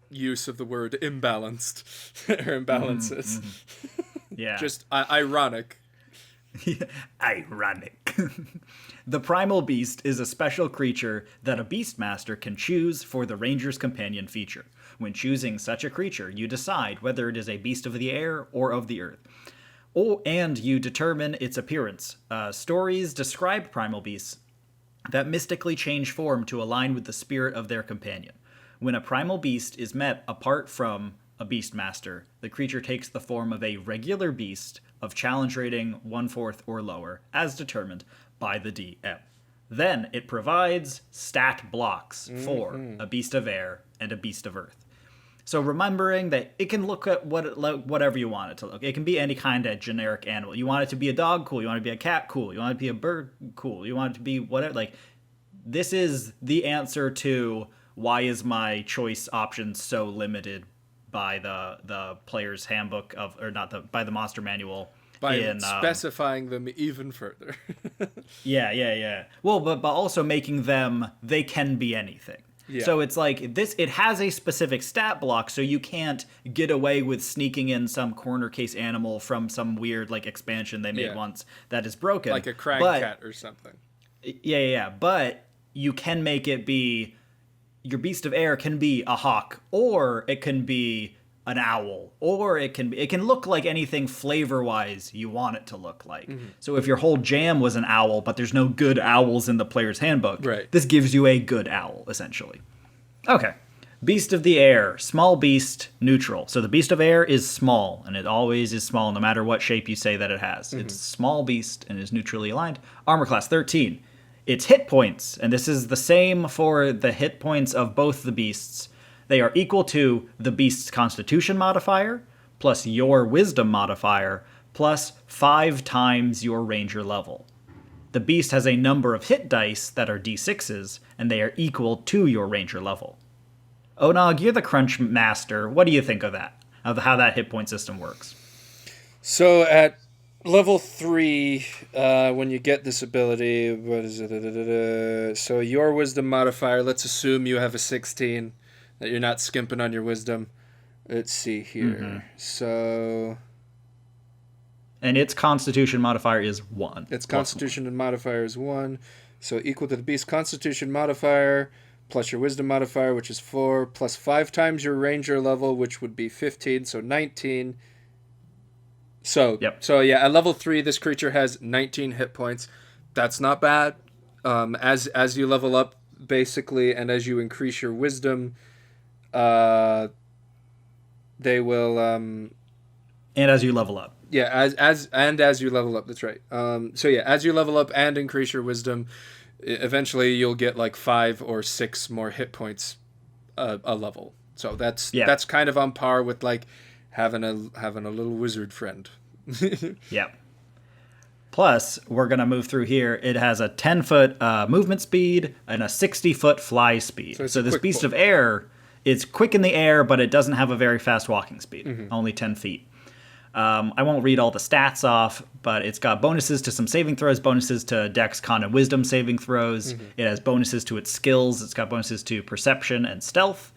use of the word imbalanced, or imbalances.
Yeah.
Just ironic.
Ironic. The Primal Beast is a special creature that a Beastmaster can choose for the Ranger's Companion feature. When choosing such a creature, you decide whether it is a beast of the air or of the earth. And you determine its appearance. Stories describe primal beasts that mystically change form to align with the spirit of their companion. When a primal beast is met apart from a beastmaster, the creature takes the form of a regular beast of challenge rating 1/4 or lower, as determined by the DM. Then it provides stat blocks for a beast of air and a beast of earth. So remembering that it can look at whatever you want it to look. It can be any kind of generic animal. You want it to be a dog, cool. You want it to be a cat, cool. You want it to be a bird, cool. You want it to be whatever. Like, this is the answer to why is my choice options so limited by the player's handbook by the monster manual.
By specifying them even further.
Yeah. Well, but also making them, they can be anything. Yeah. So it's like this, it has a specific stat block, so you can't get away with sneaking in some corner case animal from some weird like expansion they made once that is broken.
Like a crag cat or something.
Yeah. But you can make it be, your beast of air can be a hawk, or it can be an owl, or it can look like anything flavor-wise you want it to look like. Mm-hmm. So if your whole jam was an owl, but there's no good owls in the player's handbook, this gives you a good owl, essentially. Okay. Beast of the air, small beast, neutral. So the beast of air is small, and it always is small no matter what shape you say that it has. Mm-hmm. It's a small beast and is neutrally aligned. Armor class 13. Its hit points, and this is the same for the hit points of both the beasts. They are equal to the beast's constitution modifier, plus your wisdom modifier, plus 5 times your ranger level. The beast has a number of hit dice that are d6s, and they are equal to your ranger level. Onog, you're the crunch master. What do you think of that? Of how that hit point system works?
So at level 3, when you get this ability, what is it? So your wisdom modifier, let's assume you have a 16. That you're not skimping on your wisdom. Let's see here. Mm-hmm. So...
And its constitution modifier is 1.
Its constitution modifier is 1. So equal to the beast constitution modifier, plus your wisdom modifier, which is 4, plus 5 times your ranger level, which would be 15, so 19. So at level 3, this creature has 19 hit points. That's not bad. As you level up, basically, and as you increase your wisdom... they will
and as you level up.
Yeah, as you level up, that's right. As you level up and increase your wisdom, eventually you'll get like 5 or 6 more hit points a level. So that's kind of on par with like having a little wizard friend.
Yeah. Plus, we're going to move through here. It has a 10-foot movement speed and a 60-foot fly speed. So this beast of air, it's quick in the air, but it doesn't have a very fast walking speed, only 10 feet. I won't read all the stats off, but it's got bonuses to some saving throws, bonuses to Dex, Con, and Wisdom saving throws. Mm-hmm. It has bonuses to its skills. It's got bonuses to Perception and Stealth.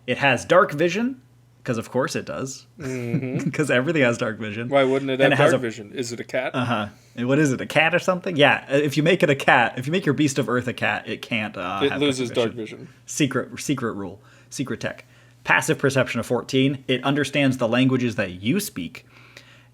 It has Dark Vision, because of course it does, because everything has Dark Vision.
Why wouldn't it have Dark Vision? Is it a cat?
And what is it, a cat or something? Yeah, if you make it a cat, if you make your Beast of Earth a cat, it can't
it loses Dark Vision.
Secret rule. Secret tech. Passive perception of 14. It understands the languages that you speak.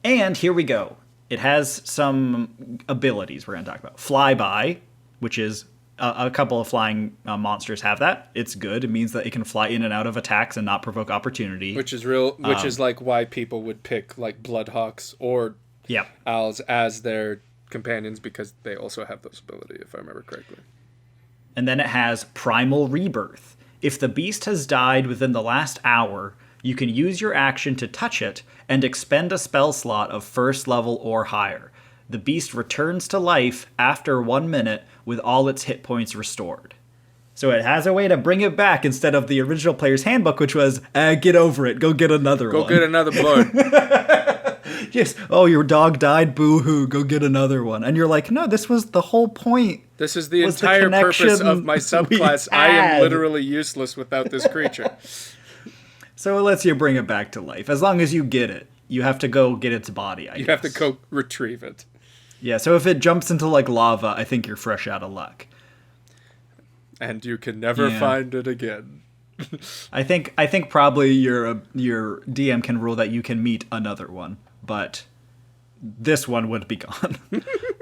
And here we go. It has some abilities we're going to talk about. Flyby, which is a couple of flying monsters have that. It's good. It means that it can fly in and out of attacks and not provoke opportunity.
Which is real. Which is like why people would pick like Bloodhawks or owls as their companions, because they also have those ability, if I remember correctly.
And then it has Primal Rebirth. If the beast has died within the last hour, you can use your action to touch it and expend a spell slot of first level or higher. The beast returns to life after 1 minute with all its hit points restored. So it has a way to bring it back instead of the original player's handbook, which was, get over it, go get another one.
Go get another blood.
Yes. Oh, your dog died, boo-hoo, go get another one. And you're like, no, this was the whole point.
This is the entire purpose of my subclass. I am literally useless without this creature.
So it lets you bring it back to life. As long as you get it. You have to go get its body, I guess.
You have to go retrieve it.
Yeah, so if it jumps into like lava, I think you're fresh out of luck.
And you can never find it again.
I think probably your DM can rule that you can meet another one, but this one would be gone.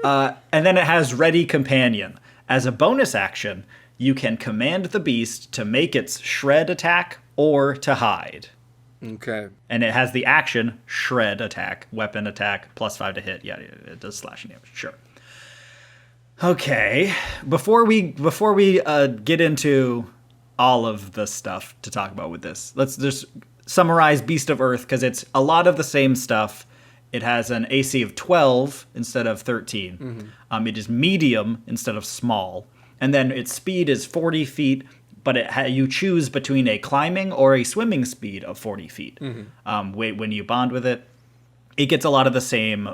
And then it has Ready Companion. As a bonus action, you can command the beast to make its shred attack or to hide.
Okay.
And it has the action shred attack, weapon attack, +5 to hit. Yeah, it does slashing damage. Sure. Okay. Before we get into all of the stuff to talk about with this, let's just summarize Beast of Earth, because it's a lot of the same stuff. It has an AC of 12 instead of 13. It is medium instead of small. And then its speed is 40 feet, but you choose between a climbing or a swimming speed of 40 feet. When you bond with it, it gets a lot of the same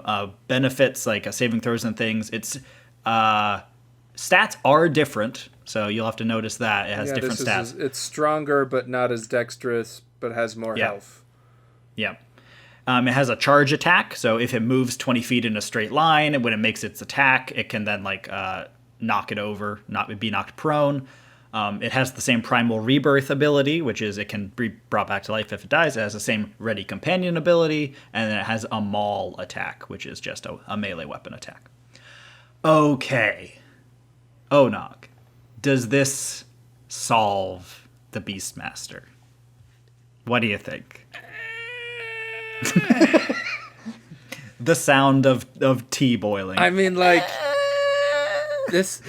benefits, like saving throws and things. Its stats are different, so you'll have to notice that. It has different stats.
It's stronger, but not as dexterous, but has more health.
Yeah. It has a charge attack, so if it moves 20 feet in a straight line, and when it makes its attack, it can then knock it over, be knocked prone. It has the same Primal Rebirth ability, which is it can be brought back to life if it dies. It has the same Ready Companion ability, and then it has a Maul attack, which is just a melee weapon attack. Okay. Onog, does this solve the Beastmaster? What do you think? The sound of tea boiling.
I mean, like, this...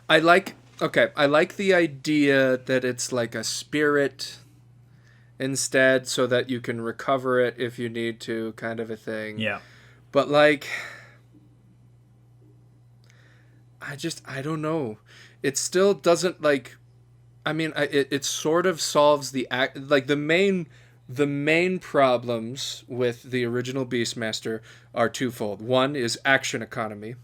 I like the idea that it's like a spirit instead, so that you can recover it if you need to, kind of a thing.
Yeah.
But, like... I don't know. It still doesn't, like... I mean, it sort of solves the main problems with the original Beastmaster are twofold. One is action economy,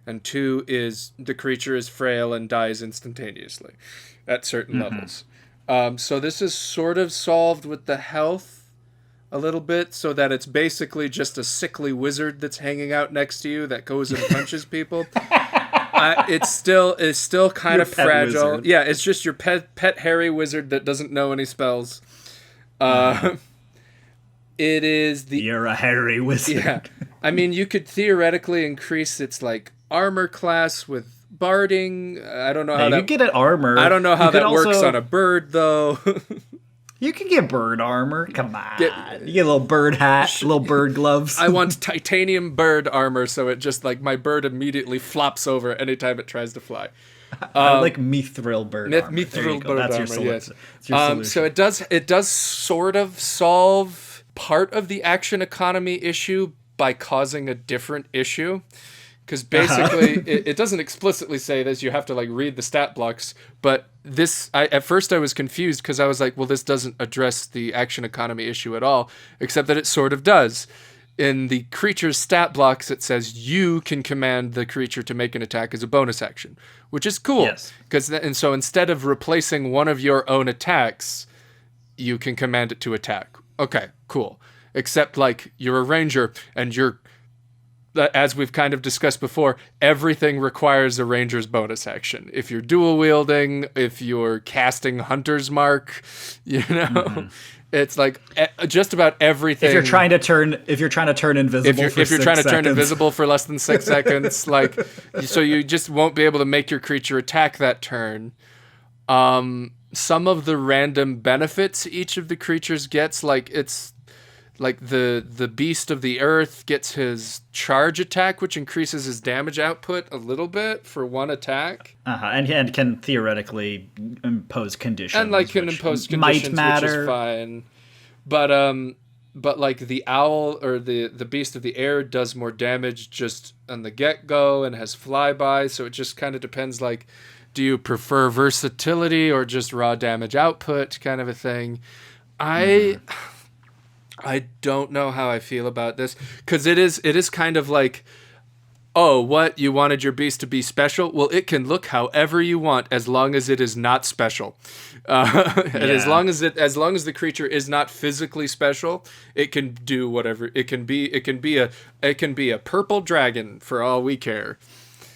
and two is the creature is frail and dies instantaneously at certain levels. So this is sort of solved with the health a little bit, so that it's basically just a sickly wizard that's hanging out next to you that goes and punches people. It's still kind of fragile. Wizard. Yeah, it's just your pet hairy wizard that doesn't know any spells. It is the...
You're a hairy wizard.
Yeah. I mean, you could theoretically increase its, like, armor class with barding. I don't know how that...
You get an armor.
I don't know how that works on a bird, though.
You can get bird armor. Come on. You get a little bird hat, little bird gloves.
I want titanium bird armor, so it just, like, my bird immediately flops over anytime it tries to fly.
I like mithril bird armor.
Mithril bird
That's
armor,
yes.
Your so it does sort of solve part of the action economy issue by causing a different issue. Because basically, it doesn't explicitly say this. You have to, like, read the stat blocks. But at first I was confused, because I was like, well, this doesn't address the action economy issue at all, except that it sort of does. In the creature's stat blocks, it says you can command the creature to make an attack as a bonus action, which is cool.
Yes.
And so instead of replacing one of your own attacks, you can command it to attack. Okay, cool. Except, like, you're a ranger, and as we've kind of discussed before, everything requires a ranger's bonus action. If you're dual wielding, if you're casting Hunter's Mark, it's like just about everything.
If you're trying to turn invisible,
if you're trying to turn invisible for less than 6 seconds, like, so you just won't be able to make your creature attack that turn. Some of the random benefits each of the creatures gets, like, it's like the Beast of the Earth gets his charge attack, which increases his damage output a little bit for one attack.
And can theoretically impose conditions.
And, like, can impose conditions, might matter. Which is fine. But like the owl or the Beast of the Air does more damage just on the get-go and has flyby, so it just kind of depends, like, do you prefer versatility or just raw damage output kind of a thing. I don't know how I feel about this, because it is kind of like, oh, what, you wanted your beast to be special? Well, it can look however you want as long as it is not special. And as long as the creature is not physically special, it can do whatever. It can be a purple dragon for all we care.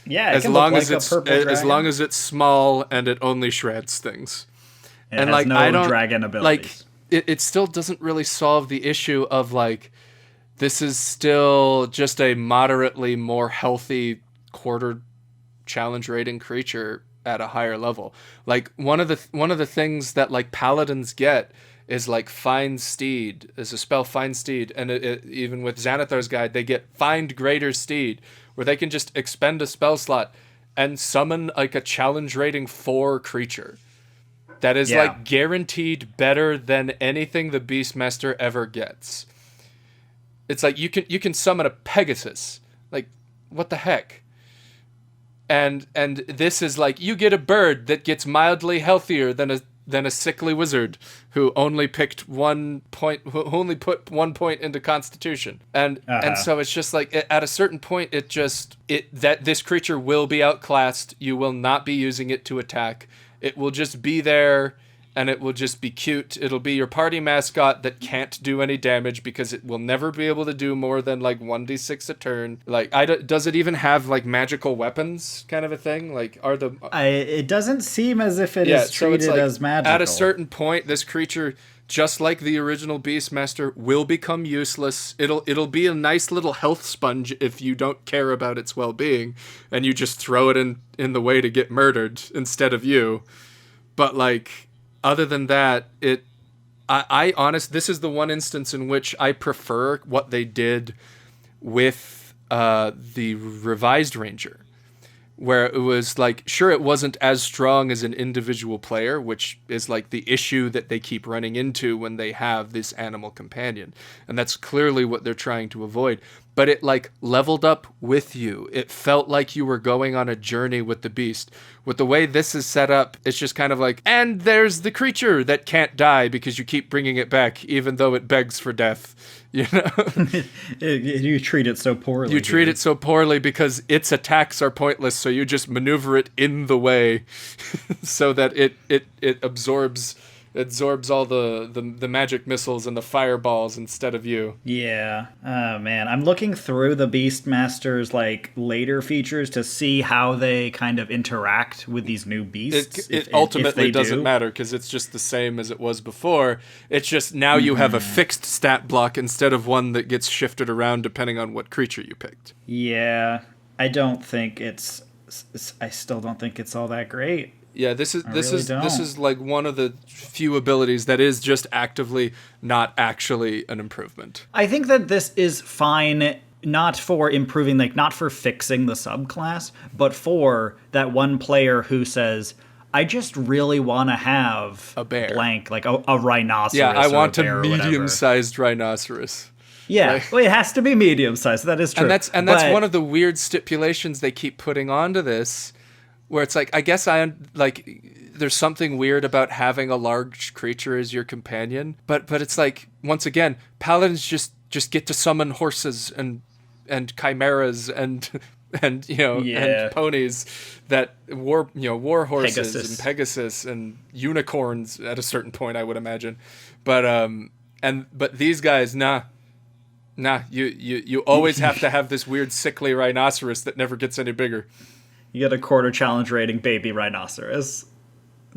Yeah,
as long as it's small and it only shreds things.
And has no dragon abilities.
It still doesn't really solve the issue of, like, this is still just a moderately more healthy quarter challenge rating creature at a higher level. Like one of the things that like paladins get is like Find Steed, is a spell Find Steed, and even with Xanathar's Guide they get Find Greater Steed, where they can just expend a spell slot and summon like a challenge rating 4 creature that is like guaranteed better than anything the Beastmaster ever gets. It's like you can summon a Pegasus. Like, what the heck? And this is like, you get a bird that gets mildly healthier than a sickly wizard who only put 1 point into Constitution. And so it's just like, at a certain point that this creature will be outclassed. You will not be using it to attack. It will just be there, and it will just be cute. It'll be your party mascot that can't do any damage because it will never be able to do more than like 1d6 a turn. Like, does it even have like magical weapons kind of a thing? Like,
it doesn't seem as if it is treated as magical.
At a certain point, this creature, just like the original Beastmaster, will become useless. It'll be a nice little health sponge if you don't care about its well-being, and you just throw it in the way to get murdered instead of you. But like, other than that, this is the one instance in which I prefer what they did with the revised Ranger, where it was like, sure, it wasn't as strong as an individual player, which is like the issue that they keep running into when they have this animal companion. And that's clearly what they're trying to avoid. But it like leveled up with you. It felt like you were going on a journey with the beast. With the way this is set up, it's just kind of like, and there's the creature that can't die because you keep bringing it back, even though it begs for death. You know,
you treat it so poorly.
You treat it so poorly because its attacks are pointless. So you just maneuver it in the way, so that it absorbs all the magic missiles and the fireballs instead of you.
Yeah. Oh man, I'm looking through the Beastmaster's like later features to see how they kind of interact with these new beasts.
It ultimately doesn't matter because it's just the same as it was before. It's just now you have a fixed stat block instead of one that gets shifted around depending on what creature you picked.
Yeah, I still don't think it's all that great.
Yeah, this is like one of the few abilities that is just actively not actually an improvement.
I think that this is fine, not for improving, like not for fixing the subclass, but for that one player who says, I just really want to have
a bear,
blank, like a rhinoceros.
Yeah, I want a medium-sized rhinoceros.
Yeah,
like,
well, it has to be medium-sized. That is true.
And that's one of the weird stipulations they keep putting onto this. Where it's like, I guess there's something weird about having a large creature as your companion, but it's like, once again, paladins just get to summon horses and chimeras and and ponies that war horses and Pegasus and unicorns at a certain point, I would imagine, but these guys, nah, you always have to have this weird sickly rhinoceros that never gets any bigger.
You get a quarter challenge rating baby rhinoceros.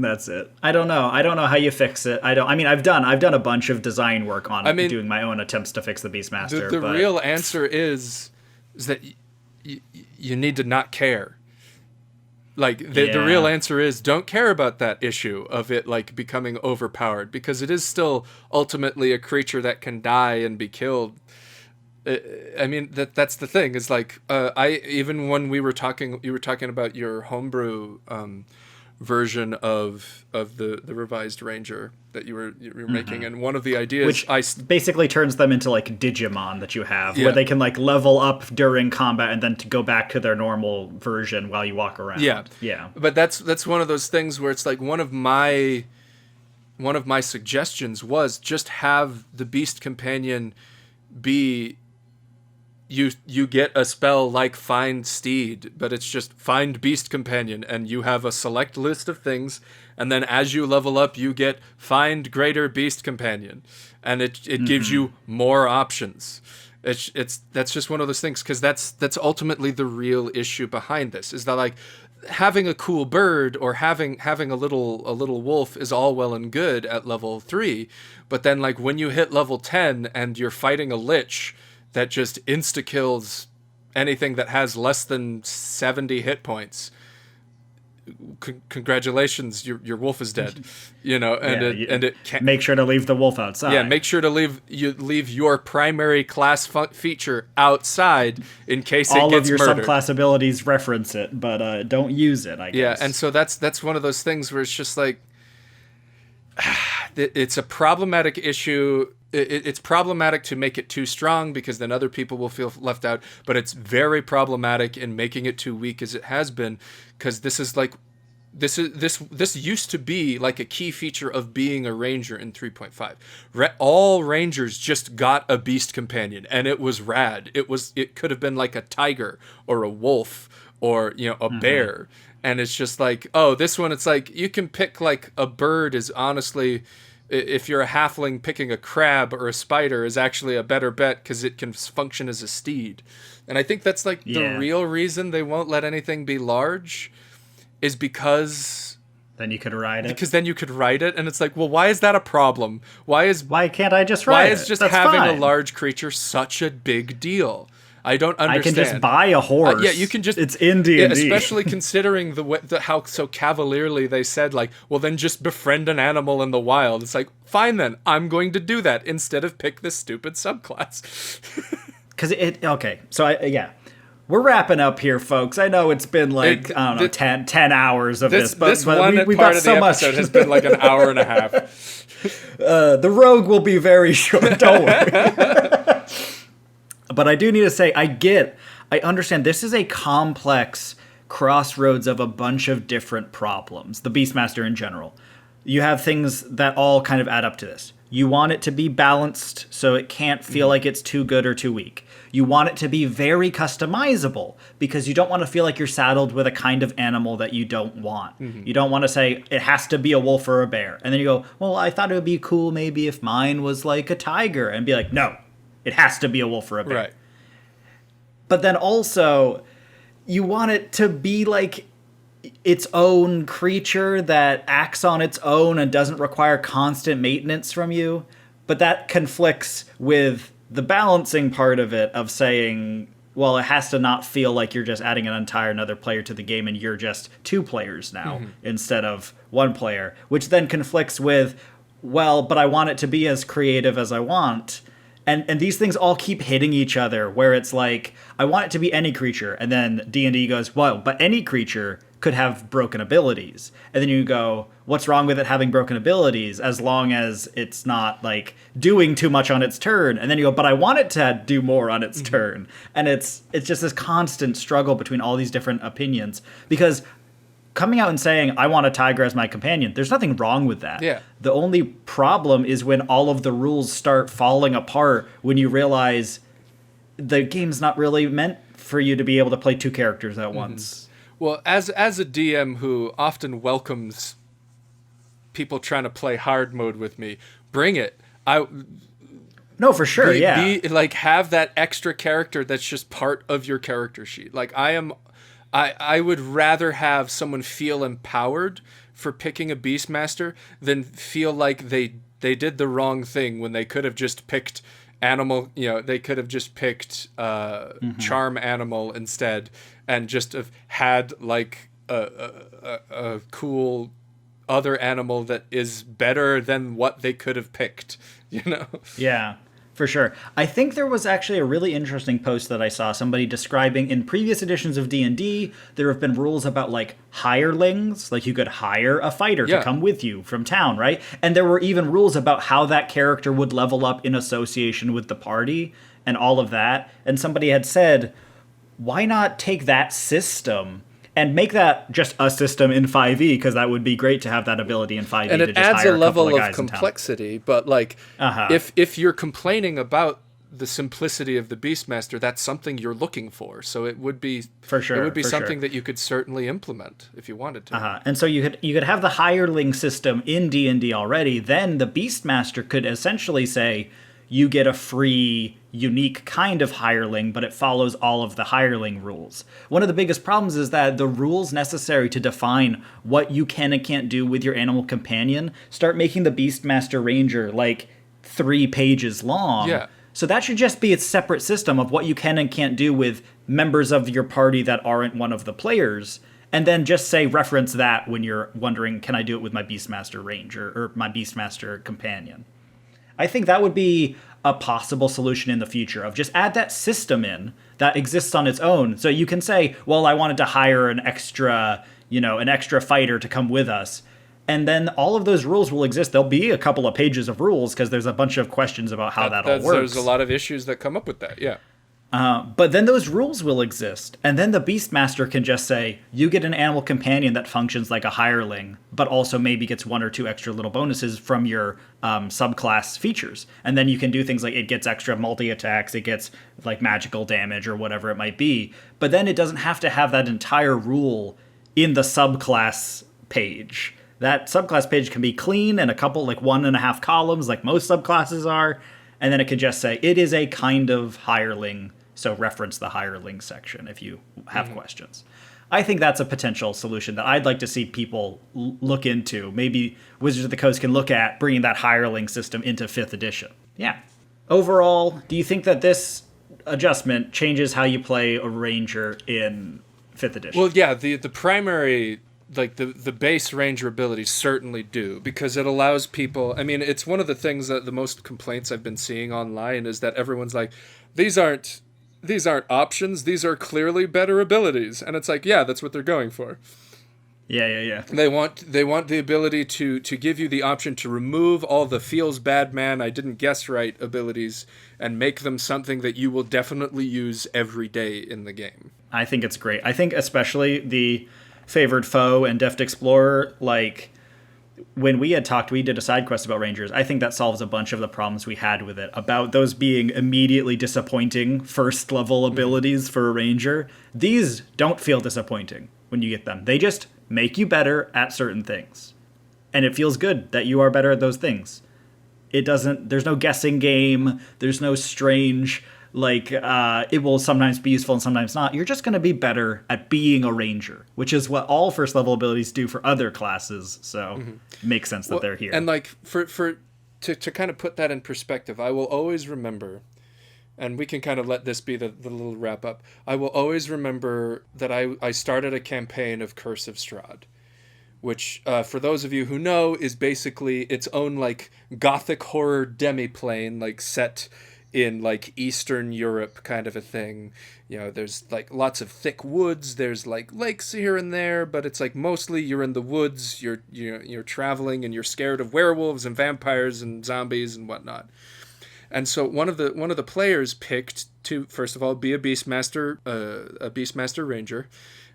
That's it. I don't know how you fix it. I've done a bunch of design work on doing my own attempts to fix the Beastmaster.
The real answer is that you need to not care. Like the real answer is don't care about that issue of it like becoming overpowered, because it is still ultimately a creature that can die and be killed. I mean, that's the thing. Is like even when you were talking about your homebrew version of the revised Ranger that you were making, and one of the ideas,
which basically turns them into like Digimon that you have, where they can like level up during combat and then to go back to their normal version while you walk around. Yeah.
But that's one of those things where it's like one of my suggestions was just have the Beast Companion be. You get a spell like Find Steed, but it's just Find Beast Companion, and you have a select list of things, and then as you level up, you get Find Greater Beast Companion, and it gives you more options. That's just one of those things, because that's ultimately the real issue behind this, is that like having a cool bird or having a little wolf is all well and good at level 3, but then like when you hit level 10 and you're fighting a lich that just insta-kills anything that has less than 70 hit points, congratulations, your wolf is dead. And it can't
make sure to leave the wolf outside.
Yeah, make sure to leave your primary class feature outside in case
all
it gets
of your
murdered.
subclass abilities reference it, but don't use it, I guess.
Yeah, and so that's one of those things where it's just like it's a problematic issue. It's problematic to make it too strong because then other people will feel left out, but it's very problematic in making it too weak as it has been, because this used to be like a key feature of being a ranger in 3.5. All rangers just got a beast companion, and it was rad. It could have been like a tiger or a wolf or a bear, and it's just like, oh, this one, it's like you can pick like a bird is honestly, if you're a halfling, picking a crab or a spider is actually a better bet because it can function as a steed. And I think that's like the real reason they won't let anything be large is because
then you could ride it.
Because then you could ride it, and it's like, well, why is that a problem? Why can't
I just ride it?
Why is just having a large creature such a big deal? I don't understand.
I can just buy a horse.
Yeah, you can just.
It's in D&D.
Especially considering how so cavalierly they said, like, well, then just befriend an animal in the wild. It's like, fine then, I'm going to do that instead of pick this stupid subclass.
Because we're wrapping up here, folks. I know it's been like, 10 hours of this, but we've got so much.
Episode has been like an hour and a half.
The rogue will be very short, don't worry. But I do need to say, I understand this is a complex crossroads of a bunch of different problems, the Beastmaster in general. You have things that all kind of add up to this. You want it to be balanced so it can't feel like it's too good or too weak. You want it to be very customizable because you don't want to feel like you're saddled with a kind of animal that you don't want. You don't want to say it has to be a wolf or a bear. And then you go, well, I thought it would be cool maybe if mine was like a tiger, and be like, no, it has to be a wolf or a bear.
Right.
But then also, you want it to be like its own creature that acts on its own and doesn't require constant maintenance from you. But that conflicts with the balancing part of it, of saying, well, it has to not feel like you're just adding another player to the game and you're just two players now instead of one player, which then conflicts with, well, but I want it to be as creative as I want. And these things all keep hitting each other, where it's like, I want it to be any creature, and then D&D goes, well, but any creature could have broken abilities. And then you go, what's wrong with it having broken abilities as long as it's not like doing too much on its turn? And then you go, but I want it to do more on its turn. And it's just this constant struggle between all these different opinions, because coming out and saying, I want a tiger as my companion, there's nothing wrong with that.
Yeah.
The only problem is when all of the rules start falling apart, when you realize the game's not really meant for you to be able to play two characters at once.
Well, as a DM who often welcomes people trying to play hard mode with me, bring it.
No, for sure,
have that extra character that's just part of your character sheet. Like, I would rather have someone feel empowered for picking a Beastmaster than feel like they did the wrong thing when they could have just picked animal. They could have just picked charm animal instead, and just have had like a cool other animal that is better than what they could have picked.
Yeah. For sure. I think there was actually a really interesting post that I saw, somebody describing in previous editions of D&D, there have been rules about like hirelings, like you could hire a fighter to come with you from town, right? And there were even rules about how that character would level up in association with the party and all of that. And somebody had said, why not take that system and make that just a system in 5e, because that would be great to have that ability in 5e.
And
it
to just adds
hire
a level
of
complexity, but like if you're complaining about the simplicity of the Beastmaster, that's something you're looking for. So it would be something that you could certainly implement if you wanted to.
And so you could have the hireling system in D&D already. Then the Beastmaster could essentially say, you get a free, unique kind of hireling, but it follows all of the hireling rules. One of the biggest problems is that the rules necessary to define what you can and can't do with your animal companion start making the Beastmaster Ranger like 3 pages long.
Yeah.
So that should just be a separate system of what you can and can't do with members of your party that aren't one of the players. And then just say reference that when you're wondering, can I do it with my Beastmaster Ranger or my Beastmaster Companion? I think that would be a possible solution in the future of just add that system in that exists on its own. So you can say, well, I wanted to hire an extra fighter to come with us. And then all of those rules will exist. There'll be a couple of pages of rules because there's a bunch of questions about how that all works.
There's a lot of issues that come up with that, yeah.
But then those rules will exist. And then the Beastmaster can just say, you get an animal companion that functions like a hireling, but also maybe gets 1 or 2 extra little bonuses from your subclass features. And then you can do things like it gets extra multi-attacks, it gets like magical damage or whatever it might be. But then it doesn't have to have that entire rule in the subclass page. That subclass page can be clean and a couple, like 1.5 columns, like most subclasses are. And then it could just say, it is a kind of hireling, so reference the hireling section if you have questions. I think that's a potential solution that I'd like to see people look into. Maybe Wizards of the Coast can look at bringing that hireling system into 5th edition. Yeah. Overall, do you think that this adjustment changes how you play a ranger in 5th edition?
Well, yeah, the primary, like the base ranger abilities certainly do, because it allows people, I mean, it's one of the things that the most complaints I've been seeing online is that everyone's like, these aren't options, these are clearly better abilities. And it's like, yeah, that's what they're going for.
Yeah.
They want the ability to give you the option to remove all the feels bad man, I didn't guess right abilities and make them something that you will definitely use every day in the game.
I think it's great. I think especially the Favored Foe and Deft Explorer, like when we did a side quest about Rangers, I think that solves a bunch of the problems we had with it, about those being immediately disappointing first level abilities for a Ranger. These don't feel disappointing when you get them. They just make you better at certain things. And it feels good that you are better at those things. There's no guessing game, there's no strange, it will sometimes be useful and sometimes not. You're just going to be better at being a ranger, which is what all first level abilities do for other classes. So it makes sense that they're here.
And to kind of put that in perspective, I will always remember, and we can kind of let this be the little wrap up. I will always remember that I started a campaign of Curse of Strahd, which for those of you who know is basically its own like gothic horror demiplane, set in Eastern Europe kind of a thing. There's lots of thick woods, there's lakes here and there, but it's mostly you're in the woods, you're traveling and you're scared of werewolves and vampires and zombies and whatnot. And so one of the players picked to first of all be a Beastmaster Ranger.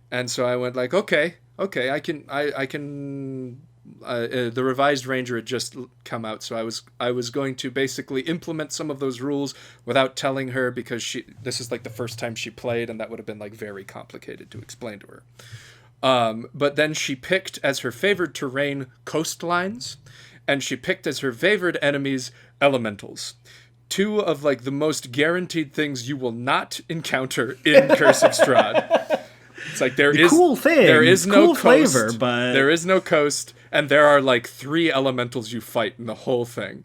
And so I went okay, I can the revised Ranger had just come out, so I was going to basically implement some of those rules without telling her, because this is the first time she played, and that would have been very complicated to explain to her. But then she picked as her favored terrain coastlines, and she picked as her favored enemies elementals. 2 of the most guaranteed things you will not encounter in Curse of Strahd. It's
cool thing.
There is no
cool
coast,
flavor, but
there is no coast, and there are 3 elementals you fight in the whole thing.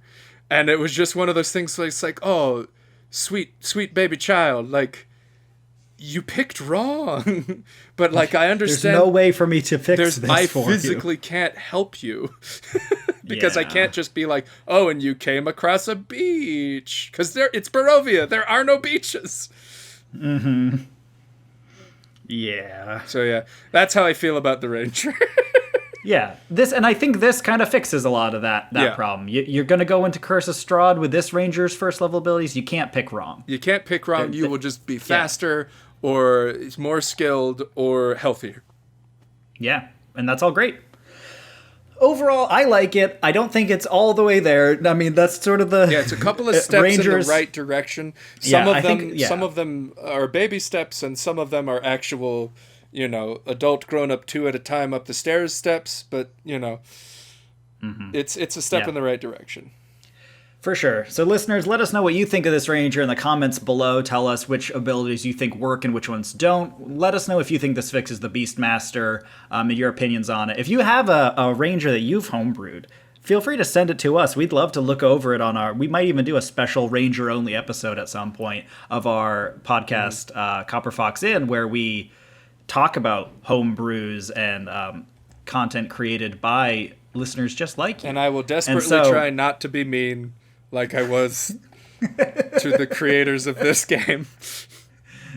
And it was just one of those things it's oh, sweet baby child, you picked wrong. But I understand
there's no way for me to fix this
I
for
physically
you.
Can't help you. Because I can't just be oh, and you came across a beach, because it's Barovia, there are no beaches.
Yeah.
So yeah, that's how I feel about the Ranger.
Yeah, and I think this kind of fixes a lot of that problem. You're going to go into Curse of Strahd with this Ranger's first level abilities. You can't pick wrong.
You can't pick wrong. You will just be faster or more skilled or healthier.
Yeah, and that's all great. Overall, I like it. I don't think it's all the way there. I mean, that's sort of the...
Yeah, it's a couple of steps in the right direction. Some of them are baby steps, and some of them are actual, adult grown up 2 at a time up the stairs steps, but, it's a step in the right direction.
For sure. So listeners, let us know what you think of this Ranger in the comments below. Tell us which abilities you think work and which ones don't. Let us know if you think this fixes the Beastmaster and your opinions on it. If you have a Ranger that you've homebrewed, feel free to send it to us. We'd love to look over it on we might even do a special Ranger only episode at some point of our podcast, Copper Fox Inn, where we talk about home brews and content created by listeners just like you.
And I will desperately try not to be mean like I was to the creators of this game.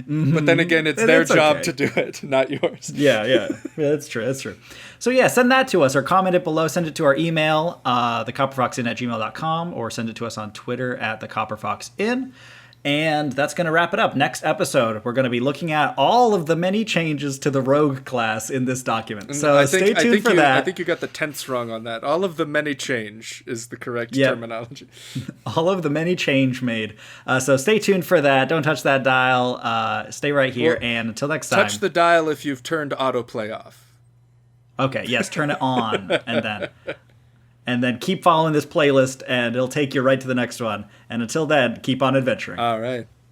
But then again, it's their job to do it, not yours.
Yeah, that's true. So yeah, send that to us or comment it below. Send it to our email, thecopperfoxinn@gmail.com, or send it to us on Twitter @thecopperfoxinn. And that's going to wrap it up. Next episode, we're going to be looking at all of the many changes to the rogue class in this document. So stay tuned for that.
I think you got the tense wrong on that. All of the many change is the correct terminology.
All of the many change made. So stay tuned for that. Don't touch that dial. Stay right here. And until next time.
Touch the dial if you've turned autoplay off.
Okay, yes, turn it on. And then keep following this playlist, and it'll take you right to the next one. And until then, keep on adventuring.
All right.